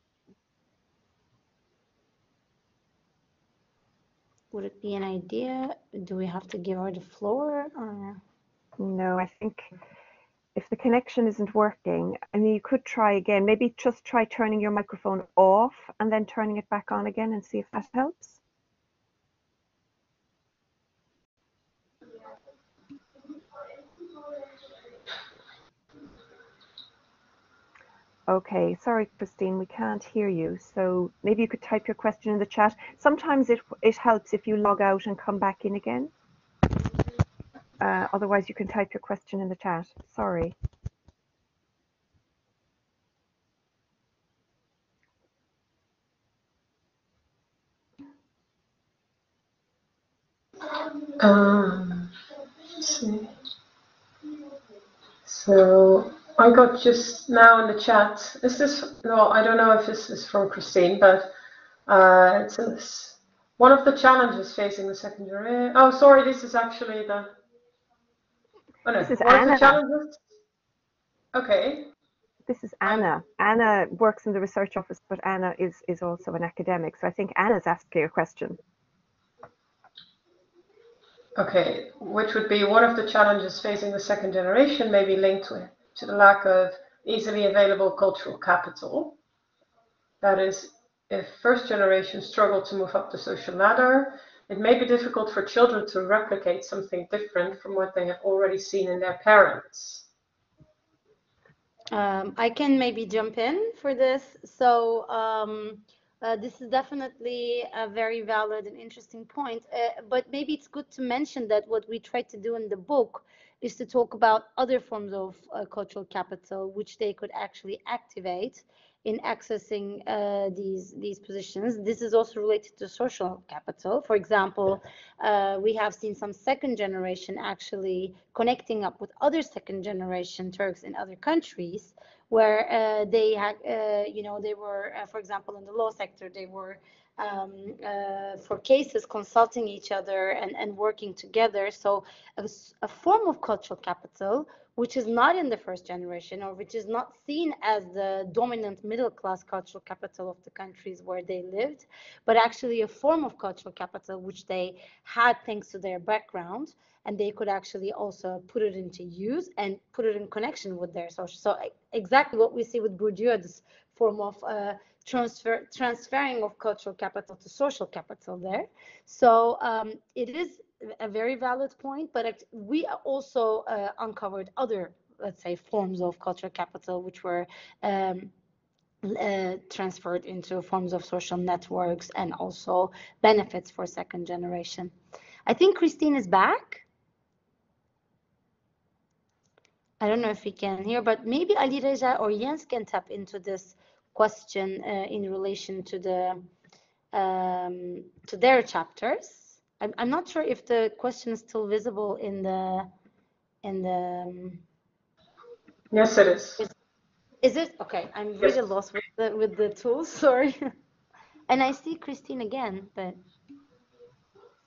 Would it be an idea? Do we have to give her the floor? Or? No, I think if the connection isn't working, I mean, you could try again. Maybe just try turning your microphone off and then turning it back on again and see if that helps. Okay, sorry, Christine, we can't hear you. So maybe you could type your question in the chat. Sometimes it helps if you log out and come back in again. Otherwise, you can type your question in the chat. Sorry. Let's see. So I got just now in the chat. Is this, no, I don't know if this is from Christine, but it says one of the challenges facing the second generation. Oh, sorry, this is actually the. Oh no, this is one Anna. of the challenges. Okay. This is Anna. Anna works in the research office, but Anna is also an academic. So I think Anna's asking a question. Okay, which would be one of the challenges facing the second generation, maybe linked to the lack of easily available cultural capital. That is, if first generations struggle to move up the social ladder, it may be difficult for children to replicate something different from what they have already seen in their parents. I can maybe jump in for this. So this is definitely a very valid and interesting point, but maybe it's good to mention that what we try to do in the book is to talk about other forms of cultural capital, which they could actually activate in accessing these positions. This is also related to social capital. For example, we have seen some second generation actually connecting up with other second generation Turks in other countries, where they had, they were, for example, in the law sector, they were for cases consulting each other and working together. So a form of cultural capital which is not in the first generation, or which is not seen as the dominant middle class cultural capital of the countries where they lived, but actually a form of cultural capital which they had thanks to their background, and they could actually also put it into use and put it in connection with their social. So exactly what we see with Bourdieu, this form of transferring of cultural capital to social capital there. So it is a very valid point, but we also uncovered other, let's say, forms of cultural capital which were transferred into forms of social networks and also benefits for second generation. I think Christine is back. I don't know if we can hear, but maybe Ali Reza or Jens can tap into this question in relation to their chapters. I'm not sure if the question is still visible in the. Yes, it is. Is it? Okay, I'm really lost with the tools. Sorry. And I see Christine again, but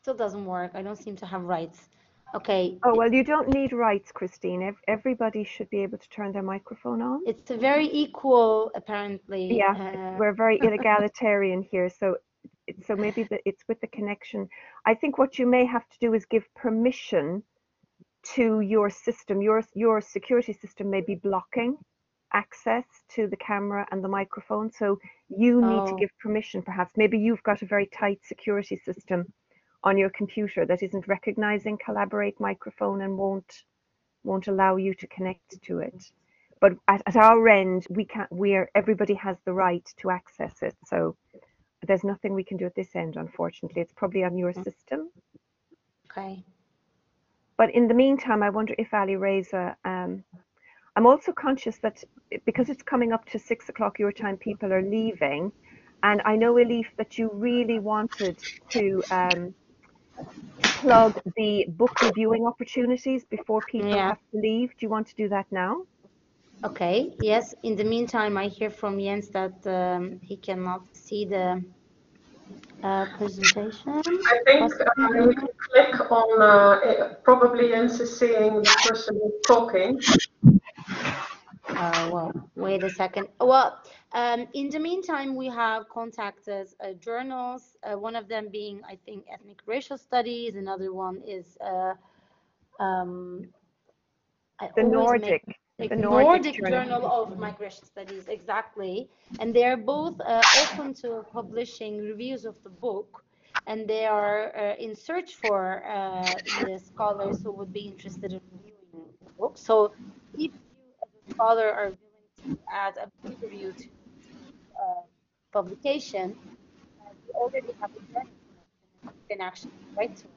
still doesn't work. I don't seem to have rights. Okay. Oh, well, you don't need rights, Christine. Everybody should be able to turn their microphone on. It's a very equal, apparently. Yeah, we're very egalitarian here, so maybe it's with the connection. I think what you may have to do is give permission to your system. Your security system may be blocking access to the camera and the microphone, so you need to give permission. Perhaps maybe you've got a very tight security system on your computer that isn't recognizing Collaborate microphone and won't allow you to connect to it. But at our end, everybody has the right to access it. So there's nothing we can do at this end, unfortunately. It's probably on your system. Okay. But in the meantime, I wonder if Ali Reza, I'm also conscious that because it's coming up to 6 o'clock your time, people are leaving. And I know, Elif, that you really wanted to plug the book reviewing opportunities before people have to leave. Do you want to do that now? Okay, yes. In the meantime, I hear from Jens that he cannot see the presentation. I think you can click on, probably Jens is seeing the person who's talking. Well, wait a second. Well, in the meantime, we have contacted journals, one of them being, I think, Ethnic Racial Studies. Another one is the Nordic Journal of Migration Studies, exactly. And they're both open to publishing reviews of the book, and they are in search for the scholars who would be interested in reviewing the book. So if you as a scholar are willing to add a book review to publication, we already have a journal connection, and you can actually write to us.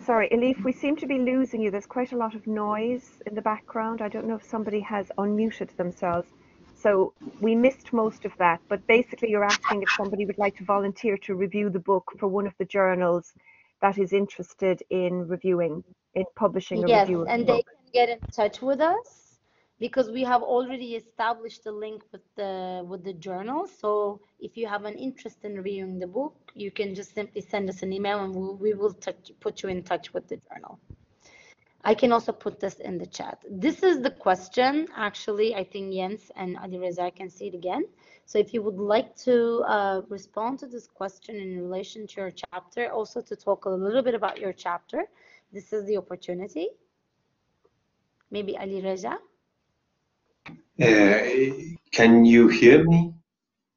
Sorry, Elif, we seem to be losing you. There's quite a lot of noise in the background. I don't know if somebody has unmuted themselves. So we missed most of that, but basically you're asking if somebody would like to volunteer to review the book for one of the journals that is interested in publishing a review of the book. Yes, and they can get in touch with us because we have already established a link with the journal. So if you have an interest in reviewing the book, you can just simply send us an email and we will put you in touch with the journal. I can also put this in the chat. This is the question, actually. I think Jens and Ali Reza can see it again. So if you would like to respond to this question in relation to your chapter, also to talk a little bit about your chapter, this is the opportunity. Maybe Ali Reza? Can you hear me?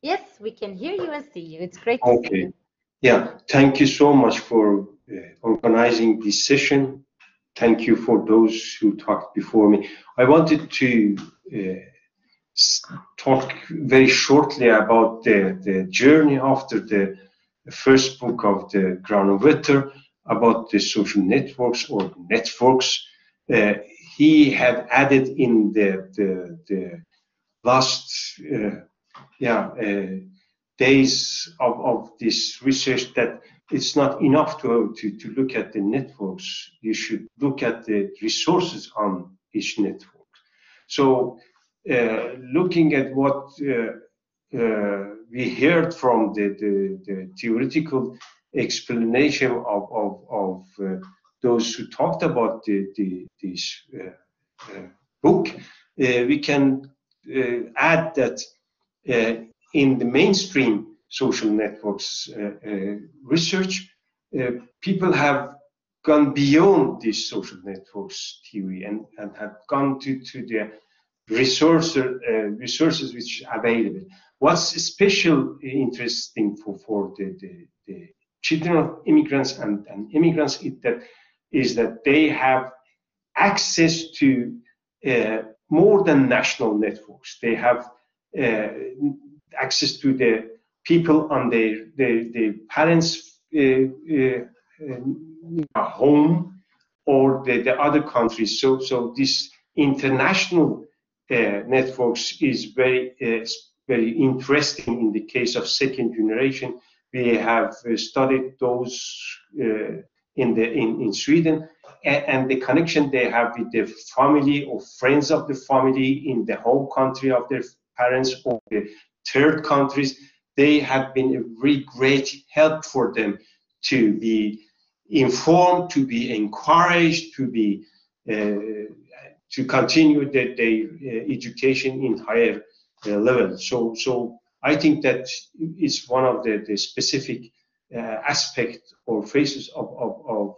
Yes, we can hear you and see you. It's great to see you. Yeah, thank you so much for organizing this session. Thank you for those who talked before me. I wanted to talk very shortly about the journey after the first book of the Granovetter about the social networks or networks. He had added in the last days of this research that it's not enough to look at the networks. You should look at the resources on each network. So looking at what we heard from the theoretical explanation of those who talked about this book, we can add that in the mainstream social networks research, people have gone beyond this social networks theory and have gone to the resources which are available. What's especially interesting for the children of immigrants and immigrants is that they have access to more than national networks. They have access to the people on their parents' home or the other countries. So this international networks is very interesting. In the case of second generation, we have studied those in Sweden, and the connection they have with the family or friends of the family in the home country of their parents or the third countries. They have been a very great help for them to be informed, to be encouraged, to be to continue their education in higher level. So I think that is one of the specific aspects or phases of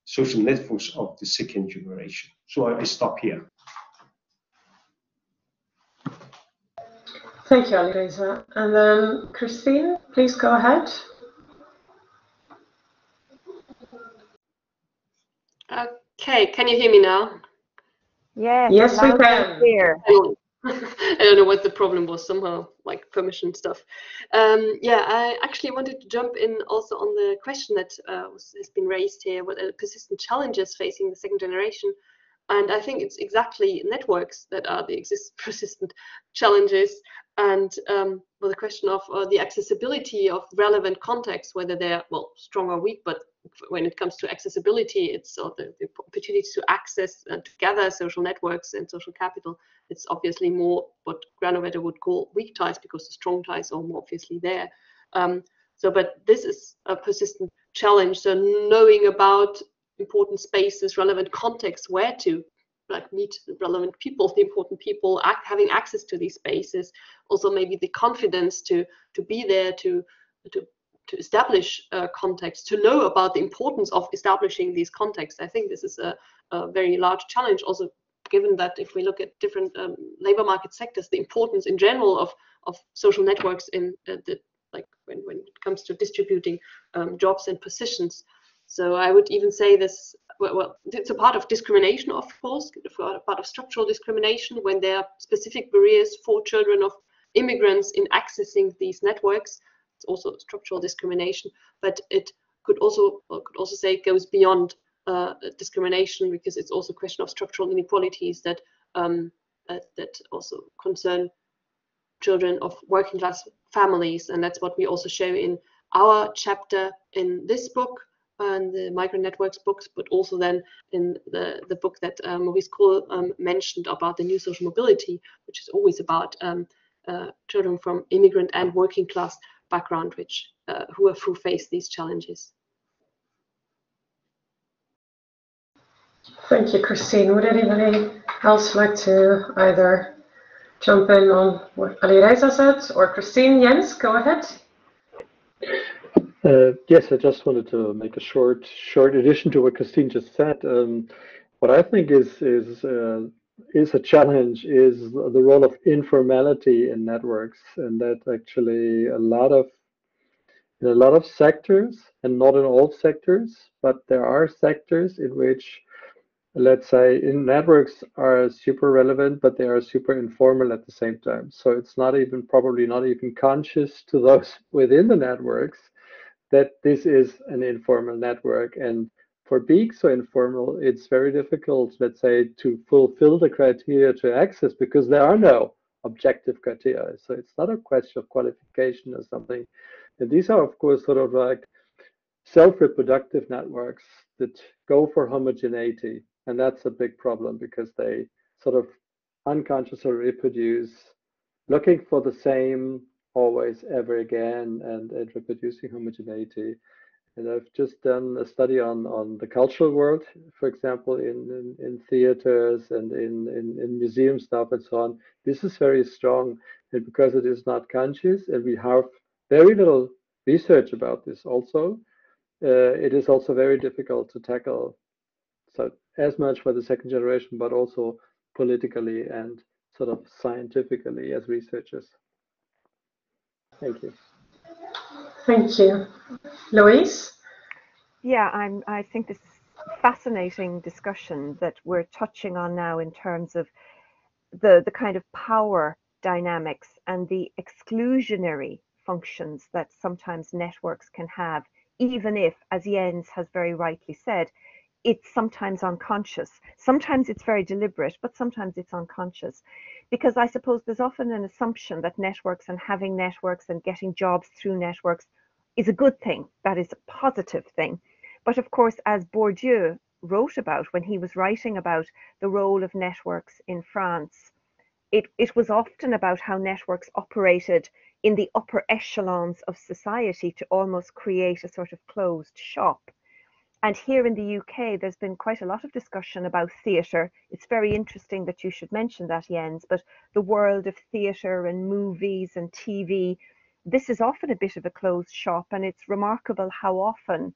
social networks of the second generation. So I stop here. Thank you, Alireza. And then Christine, please go ahead. Okay, can you hear me now? Yes, we can. I don't know what the problem was, somehow like permission stuff. Yeah, I actually wanted to jump in also on the question that has been raised here, what are the persistent challenges facing the second generation? And I think it's exactly networks that are the persistent challenges. And well, the question of the accessibility of relevant context, whether they're, well, strong or weak, but when it comes to accessibility, it's the opportunity to access and to gather social networks and social capital. It's obviously more what Granovetter would call weak ties, because the strong ties are more obviously there. But this is a persistent challenge. So knowing about important spaces, relevant contexts, where to meet the relevant people, the important people, having access to these spaces, also maybe the confidence to be there, to establish context, to know about the importance of establishing these contexts. I think this is a very large challenge, also given that if we look at different labor market sectors, the importance in general of social networks in when it comes to distributing jobs and positions. So I would even say this, well, it's a part of discrimination, of course, a part of structural discrimination when there are specific barriers for children of immigrants in accessing these networks. It's also structural discrimination, but it could also say it goes beyond discrimination, because it's also a question of structural inequalities that also concern children of working class families, and that's what we also show in our chapter in this book and the Migrant Networks books, but also then in the book that Maurice Kohl mentioned about the new social mobility, which is always about children from immigrant and working class background, who face these challenges. Thank you, Christine. Would anybody else like to either jump in on what Alireza said, or Christine? Jens, go ahead. Yes, I just wanted to make a short addition to what Christine just said. What I think is is a challenge is the role of informality in networks, and that actually in a lot of sectors, and not in all sectors, but there are sectors in which, let's say, in networks are super relevant, but they are super informal at the same time. So it's not even probably not even conscious to those within the networks that this is an informal network. And for being so informal, it's very difficult, let's say, to fulfill the criteria to access because there are no objective criteria. So it's not a question of qualification or something. And these are, of course, sort of like self-reproductive networks that go for homogeneity. And that's a big problem because they sort of unconsciously reproduce, looking for the same always, ever again, and reproducing homogeneity. And I've just done a study on the cultural world, for example, in theaters and in museum stuff and so on. This is very strong, and because it is not conscious, and we have very little research about this also, it is also very difficult to tackle. So as much for the second generation, but also politically and sort of scientifically as researchers. Thank you. Thank you. Louise? Yeah, I think this is fascinating discussion that we're touching on now in terms of the kind of power dynamics and the exclusionary functions that sometimes networks can have, even if, as Jens has very rightly said, it's sometimes unconscious. Sometimes it's very deliberate, but sometimes it's unconscious. Because I suppose there's often an assumption that networks and having networks and getting jobs through networks is a good thing, that is a positive thing. But of course, as Bourdieu wrote about when he was writing about the role of networks in France, it was often about how networks operated in the upper echelons of society to almost create a sort of closed shop. And here in the UK, there's been quite a lot of discussion about theatre. It's very interesting that you should mention that, Jens, but the world of theatre and movies and TV, this is often a bit of a closed shop, and it's remarkable how often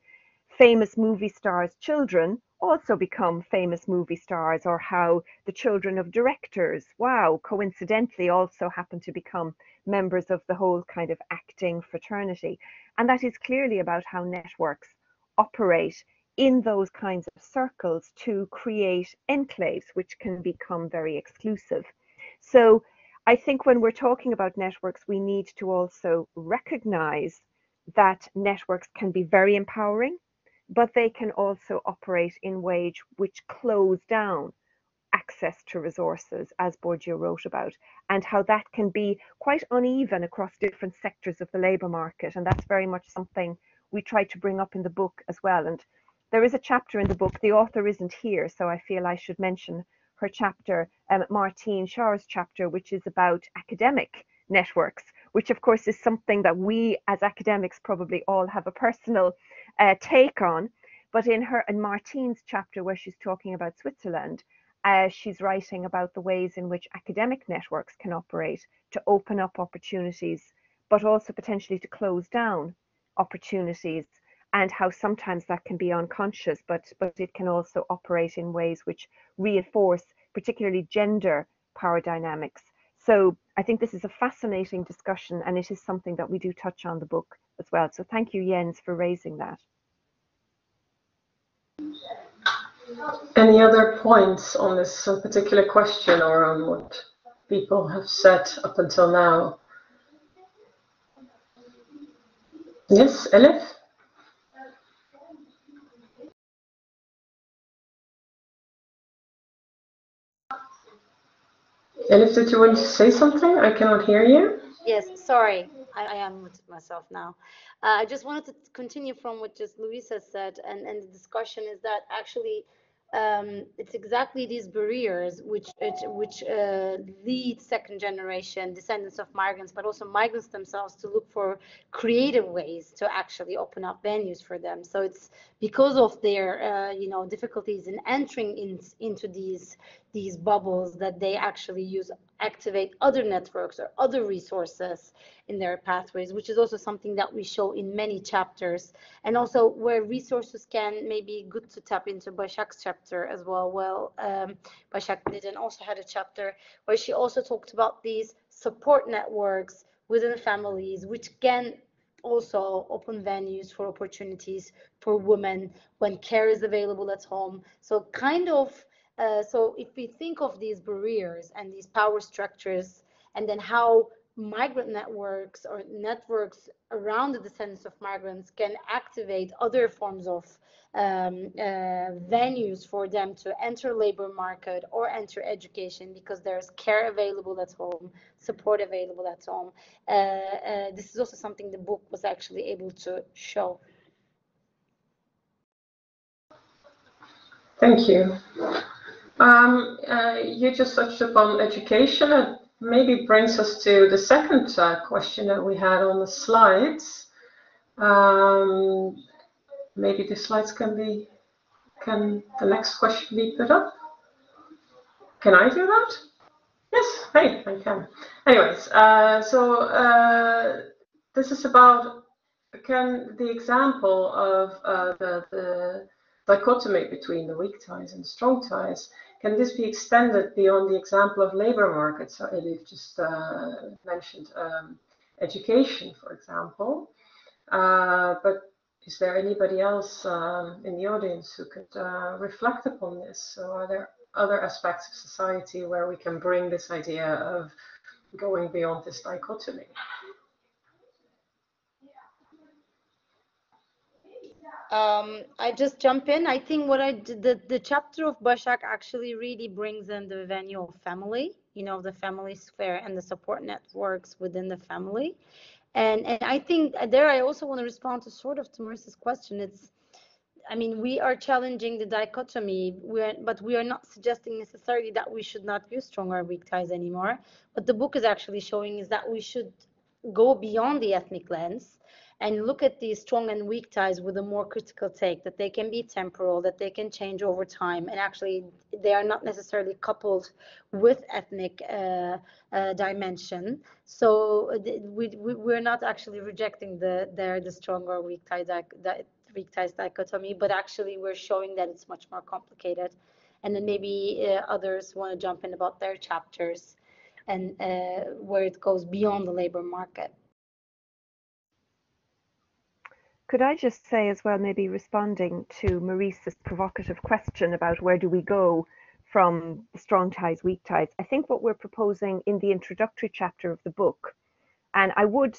famous movie stars' children also become famous movie stars, or how the children of directors, wow, coincidentally also happen to become members of the whole kind of acting fraternity. And that is clearly about how networks operate in those kinds of circles to create enclaves, which can become very exclusive. So I think when we're talking about networks, we need to also recognize that networks can be very empowering, but they can also operate in ways which close down access to resources, as Bourdieu wrote about, and how that can be quite uneven across different sectors of the labour market. And that's very much something we try to bring up in the book as well. And there is a chapter in the book, the author isn't here, so I feel I should mention her chapter, Martine Schar's chapter, which is about academic networks, which of course is something that we as academics probably all have a personal take on. But in Martine's chapter, where she's talking about Switzerland, she's writing about the ways in which academic networks can operate to open up opportunities, but also potentially to close down opportunities, and how sometimes that can be unconscious, but it can also operate in ways which reinforce particularly gender power dynamics. So I think this is a fascinating discussion, and it is something that we do touch on the book as well. So thank you, Jens, for raising that. Any other points on this particular question or on what people have said up until now? Yes, Elif? Elif, did you want to say something? I cannot hear you. Yes, sorry, I unmuted myself now. I just wanted to continue from what just Louisa said, and the discussion is that actually it's exactly these barriers which lead second generation descendants of migrants, but also migrants themselves, to look for creative ways to actually open up venues for them. So it's because of their difficulties in entering into these bubbles that they actually use activate other networks or other resources in their pathways, which is also something that we show in many chapters, and also where resources can maybe good to tap into Başak's chapter as well. Başak did and also had a chapter where she also talked about these support networks within families, which can also open venues for opportunities for women when care is available at home. So kind of, so if we think of these barriers and these power structures, and then how migrant networks or networks around the descendants of migrants can activate other forms of venues for them to enter labor market or enter education, because there's care available at home, support available at home. This is also something the book was actually able to show. Thank you. You just touched upon education. It maybe brings us to the second question that we had on the slides. Maybe the slides can the next question be put up? Can I do that? Yes, hey, I can. Anyways, this is about, can the example of the dichotomy between the weak ties and strong ties, can this be extended beyond the example of labor markets? So Elif just mentioned education, for example. But is there anybody else in the audience who could reflect upon this? So are there other aspects of society where we can bring this idea of going beyond this dichotomy? I just jump in. I think what I did, the chapter of Başak actually really brings in the venue of family, you know, the family sphere and the support networks within the family. And I think there I also want to respond to sort of to Marissa's question. It's, I mean, we are challenging the dichotomy, but we are not suggesting necessarily that we should not use strong or weak ties anymore. What the book is actually showing is that we should go beyond the ethnic lens and look at these strong and weak ties with a more critical take, that they can be temporal, that they can change over time, and actually they are not necessarily coupled with ethnic dimension. So we're not actually rejecting the strong or weak ties dichotomy, but actually we're showing that it's much more complicated. And then maybe others want to jump in about their chapters and where it goes beyond the labor market. Could I just say as well, maybe responding to Marissa's provocative question about where do we go from strong ties, weak ties, I think what we're proposing in the introductory chapter of the book, and I would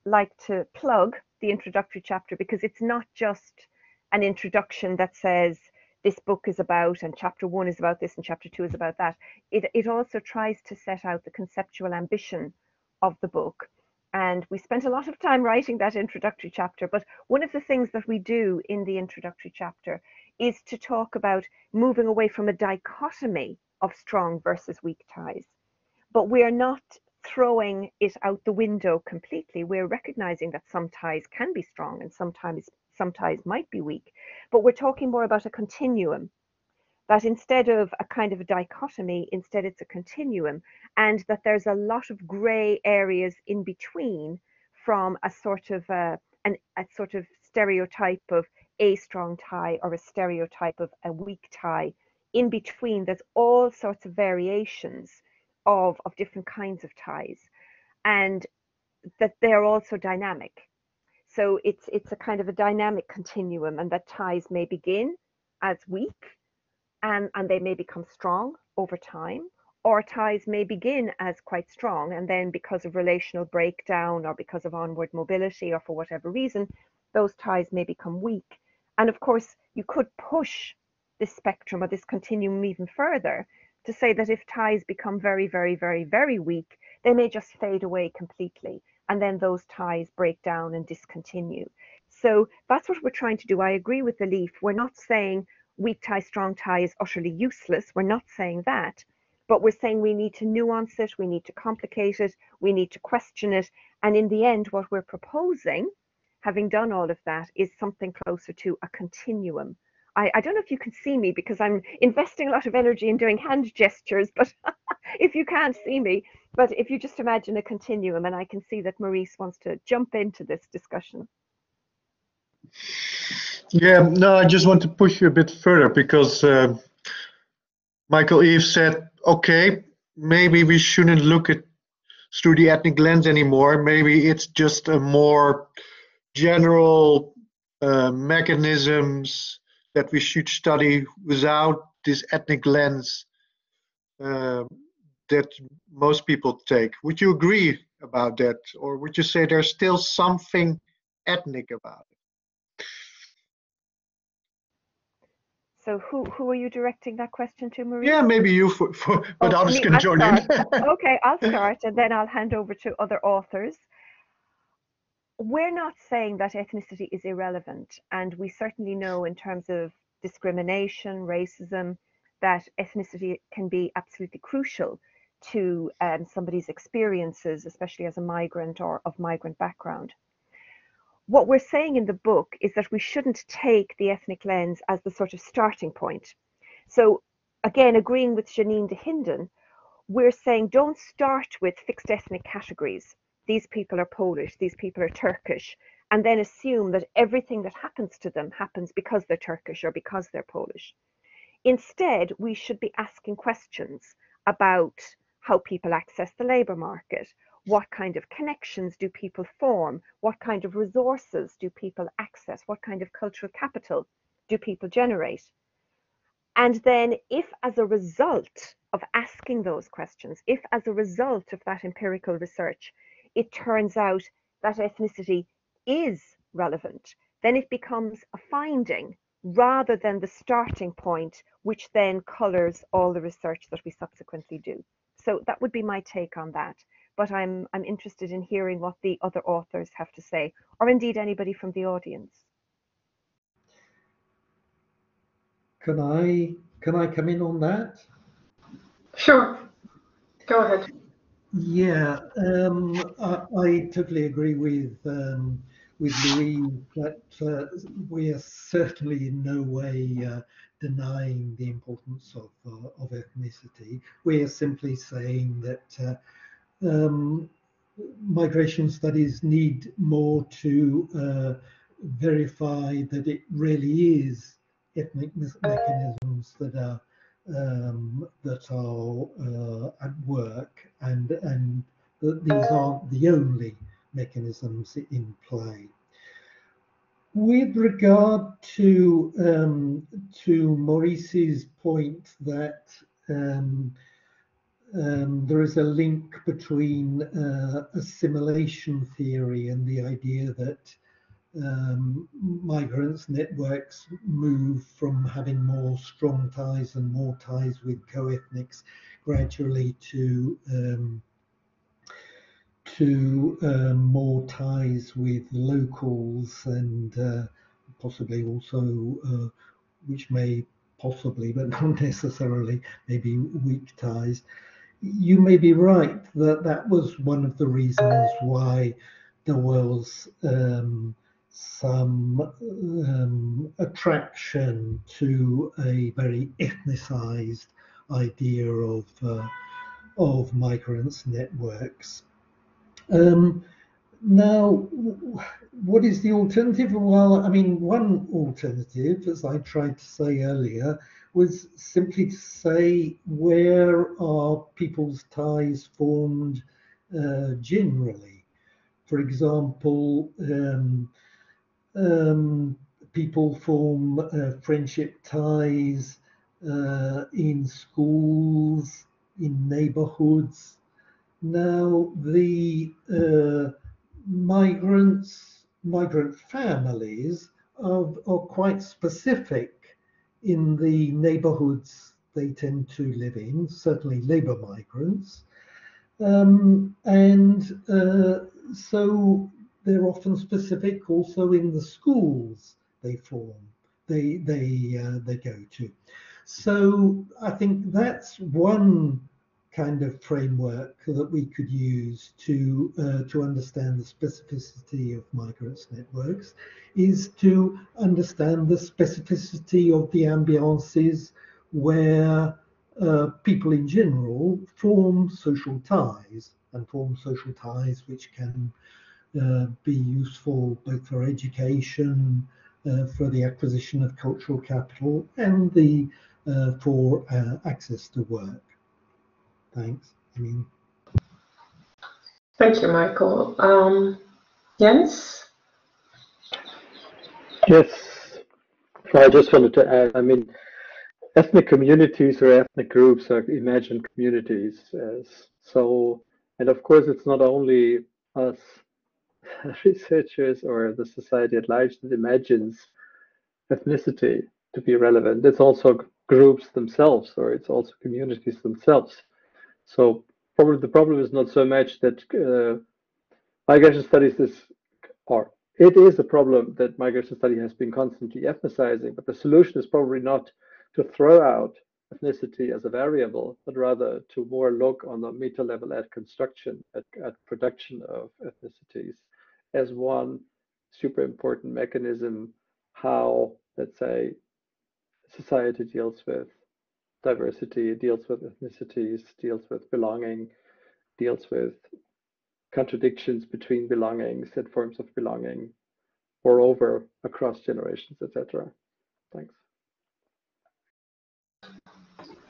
like to plug the introductory chapter because it's not just an introduction that says this book is about and chapter 1 is about this and chapter 2 is about that. It also tries to set out the conceptual ambition of the book. And we spent a lot of time writing that introductory chapter, but one of the things that we do in the introductory chapter is to talk about moving away from a dichotomy of strong versus weak ties. But we are not throwing it out the window completely. We're recognizing that some ties can be strong and sometimes some ties might be weak, but we're talking more about a continuum. That instead of a kind of a dichotomy, instead it's a continuum, and that there's a lot of gray areas in between from a sort of stereotype of a strong tie or a stereotype of a weak tie. In between, there's all sorts of variations of different kinds of ties, and that they're also dynamic. So it's a kind of a dynamic continuum, and that ties may begin as weak, and they may become strong over time, or ties may begin as quite strong, and then because of relational breakdown or because of onward mobility or for whatever reason, those ties may become weak. And of course, you could push this spectrum or this continuum even further to say that if ties become very, very, very, very weak, they may just fade away completely, and then those ties break down and discontinue. So that's what we're trying to do. I agree with Elif. We're not saying weak tie, strong tie is utterly useless. We're not saying that, but we're saying we need to nuance it, we need to complicate it, we need to question it. And in the end, what we're proposing, having done all of that, is something closer to a continuum I don't know if you can see me because I'm investing a lot of energy in doing hand gestures, but if you can't see me, but if you just imagine a continuum, and I can see that Maurice wants to jump into this discussion. Yeah, no, I just want to push you a bit further because Michael Eve said, okay, maybe we shouldn't look at through the ethnic lens anymore. Maybe it's just a more general mechanisms that we should study without this ethnic lens that most people take. Would you agree about that? Or would you say there's still something ethnic about it? So who are you directing that question to, Maurice? Yeah, maybe you, but others can join in. Okay, I'll start and then I'll hand over to other authors. We're not saying that ethnicity is irrelevant, and we certainly know in terms of discrimination, racism, that ethnicity can be absolutely crucial to somebody's experiences, especially as a migrant or of migrant background. What we're saying in the book is that we shouldn't take the ethnic lens as the sort of starting point. So again, agreeing with Janine de Hinden, we're saying don't start with fixed ethnic categories. These people are Polish, these people are Turkish, and then assume that everything that happens to them happens because they're Turkish or because they're Polish. Instead, we should be asking questions about how people access the labour market. What kind of connections do people form? What kind of resources do people access? What kind of cultural capital do people generate? And then if as a result of asking those questions, if as a result of that empirical research, it turns out that ethnicity is relevant, then it becomes a finding rather than the starting point, which then colours all the research that we subsequently do. So that would be my take on that. But I'm interested in hearing what the other authors have to say, or indeed anybody from the audience. Can I come in on that? Sure, go ahead. Yeah, I totally agree with Louise that we are certainly in no way denying the importance of ethnicity. We are simply saying that migration studies need more to verify that it really is ethnic mechanisms that are at work, and that these aren't the only mechanisms in play. With regard to Maurice's point that there is a link between assimilation theory and the idea that migrants networks move from having more strong ties and more ties with co-ethnics gradually to more ties with locals, and possibly also which may possibly, but not necessarily, maybe weak ties. You may be right that that was one of the reasons why there was some attraction to a very ethnicized idea of migrants networks. Now, what is the alternative? Well, I mean, one alternative, as I tried to say earlier, was simply to say, where are people's ties formed generally? For example, people form friendship ties in schools, in neighborhoods. Now, the migrant families are quite specific in the neighborhoods they tend to live in, certainly labor migrants. So they're often specific also in the schools they go to. So I think that's one kind of framework that we could use to understand the specificity of migrants networks is to understand the specificity of the ambiances where people in general form social ties, and form social ties which can be useful both for education, for the acquisition of cultural capital, and for access to work. Thanks. Thank you, Michael. Jens? Yes, I just wanted to add, ethnic communities or ethnic groups are imagined communities. And of course, it's not only us researchers or the society at large that imagines ethnicity to be relevant. It's also groups themselves, or it's also communities themselves. So probably the problem is not so much that migration studies it is a problem that migration study has been constantly ethnicizing, but the solution is probably not to throw out ethnicity as a variable, but rather to more look on the meta level at construction, at production of ethnicities as one super important mechanism how, let's say, society deals with diversity, deals with ethnicities, deals with belonging, deals with contradictions between belongings and forms of belonging, moreover, across generations, etc. Thanks.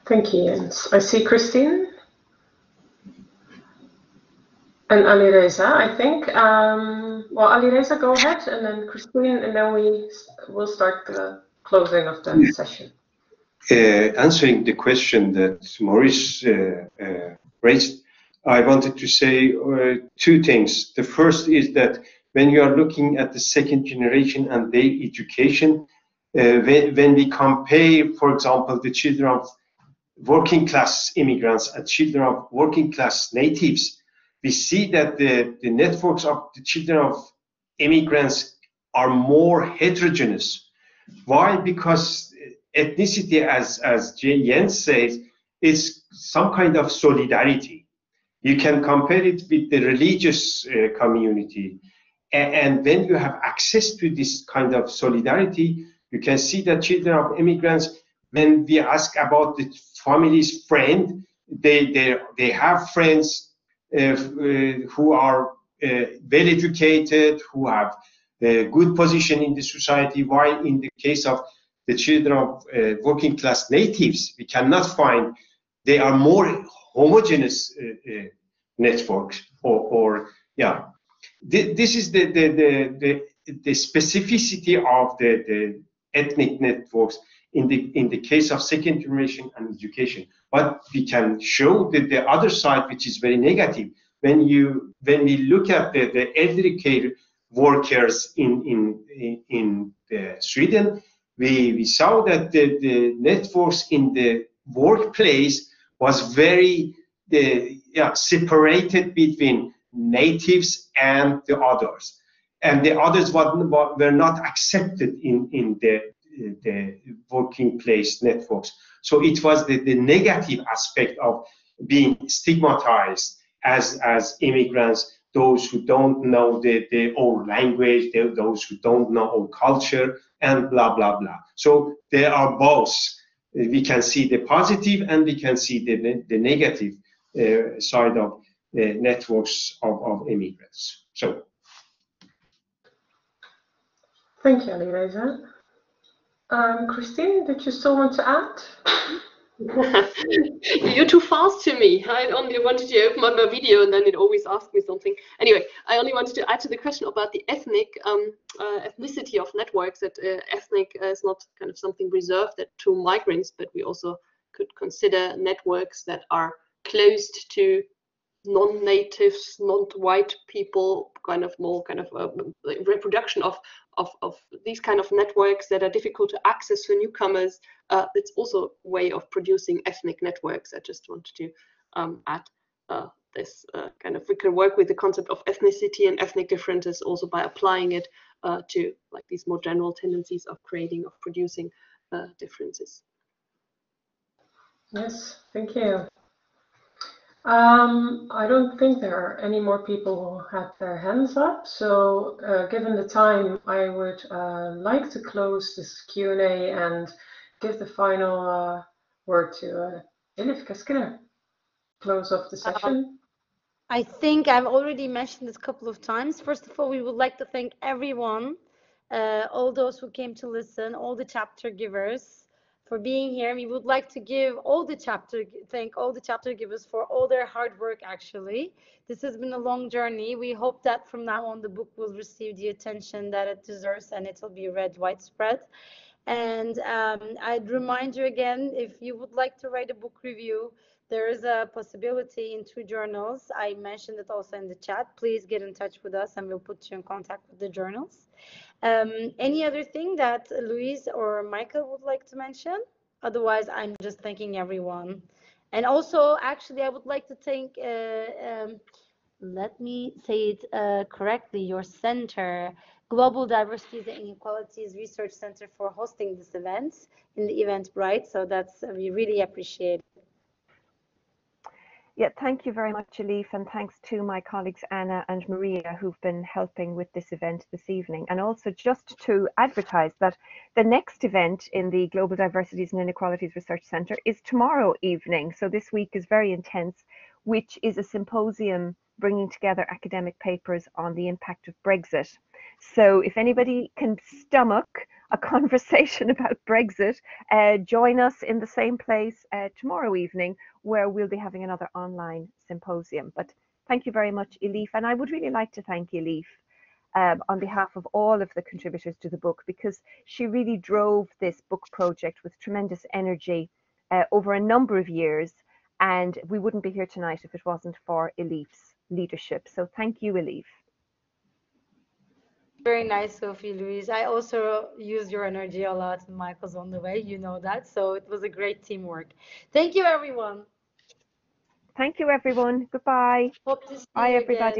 Thank you, Jens. I see Christine and Alireza, I think. Well, Alireza, go ahead, and then Christine, and then we'll start the closing of the session. Answering the question that Maurice raised, I wanted to say two things. The first is that when you are looking at the second generation and their education, when we compare, for example, the children of working class immigrants and children of working class natives, we see that the networks of the children of immigrants are more heterogeneous. Why? Because ethnicity, as Jens says, is some kind of solidarity. You can compare it with the religious community. And when you have access to this kind of solidarity, you can see that children of immigrants, when we ask about the family's friend, they have friends who are well educated, who have a good position in the society, while in the case of the children of working class natives, we cannot find, they are more homogeneous networks, This is the specificity of the ethnic networks in the case of second generation and education. But we can show that the other side, which is very negative, when we look at the elderly care workers in Sweden, we saw that the networks in the workplace was very separated between natives and the others, and the others were not accepted in the working place networks. So it was the negative aspect of being stigmatized as immigrants, those who don't know their own language, those who don't know our culture, and blah, blah, blah. So there are both. We can see the positive and we can see the negative side of networks of immigrants. So, thank you, Alireza. Christine, did you still want to add? You're too fast to me. I only wanted to open up my video and then it always asks me something. Anyway, I only wanted to add to the question about the ethnicity of networks, that ethnic is not kind of something reserved to migrants, but we also could consider networks that are closed to non-natives, non-white people, kind of more kind of reproduction of these kind of networks that are difficult to access for newcomers. It's also a way of producing ethnic networks. I just wanted to add this kind of, we can work with the concept of ethnicity and ethnic differences also by applying it to like these more general tendencies of producing differences. Yes, thank you. I don't think there are any more people who had their hands up. So given the time, I would like to close this Q&A and give the final word to Elif Keskiner. Close off the session. I think I've already mentioned this a couple of times. First of all, we would like to thank everyone, all those who came to listen, all the chapter givers for being here. We would like to thank all the chapter givers for all their hard work, actually. This has been a long journey. We hope that from now on the book will receive the attention that it deserves and it will be read widespread. And I'd remind you again, if you would like to write a book review, there is a possibility in 2 journals. I mentioned it also in the chat. Please get in touch with us and we'll put you in contact with the journals. Any other thing that Louise or Michael would like to mention? Otherwise, I'm just thanking everyone. And also, actually, I would like to thank, let me say it correctly, your center, Global Diversities and Inequalities Research Center, for hosting this event in the Eventbrite. So that's, we really appreciate it. Yeah, thank you very much, Elif, and thanks to my colleagues Anna and Maria who've been helping with this event this evening. And also just to advertise that the next event in the Global Diversities and Inequalities Research Centre is tomorrow evening. So this week is very intense, which is a symposium bringing together academic papers on the impact of Brexit. So if anybody can stomach a conversation about Brexit, join us in the same place tomorrow evening, where we'll be having another online symposium. But thank you very much, Elif. And I would really like to thank Elif on behalf of all of the contributors to the book, because she really drove this book project with tremendous energy over a number of years. And we wouldn't be here tonight if it wasn't for Elif's leadership. So thank you, Elif. Very nice, Sophie, Louise. I also use your energy a lot, and Michael's on the way, you know that. So it was a great teamwork. Thank you, everyone. Thank you, everyone. Goodbye. Hope to see Bye, you everybody. again.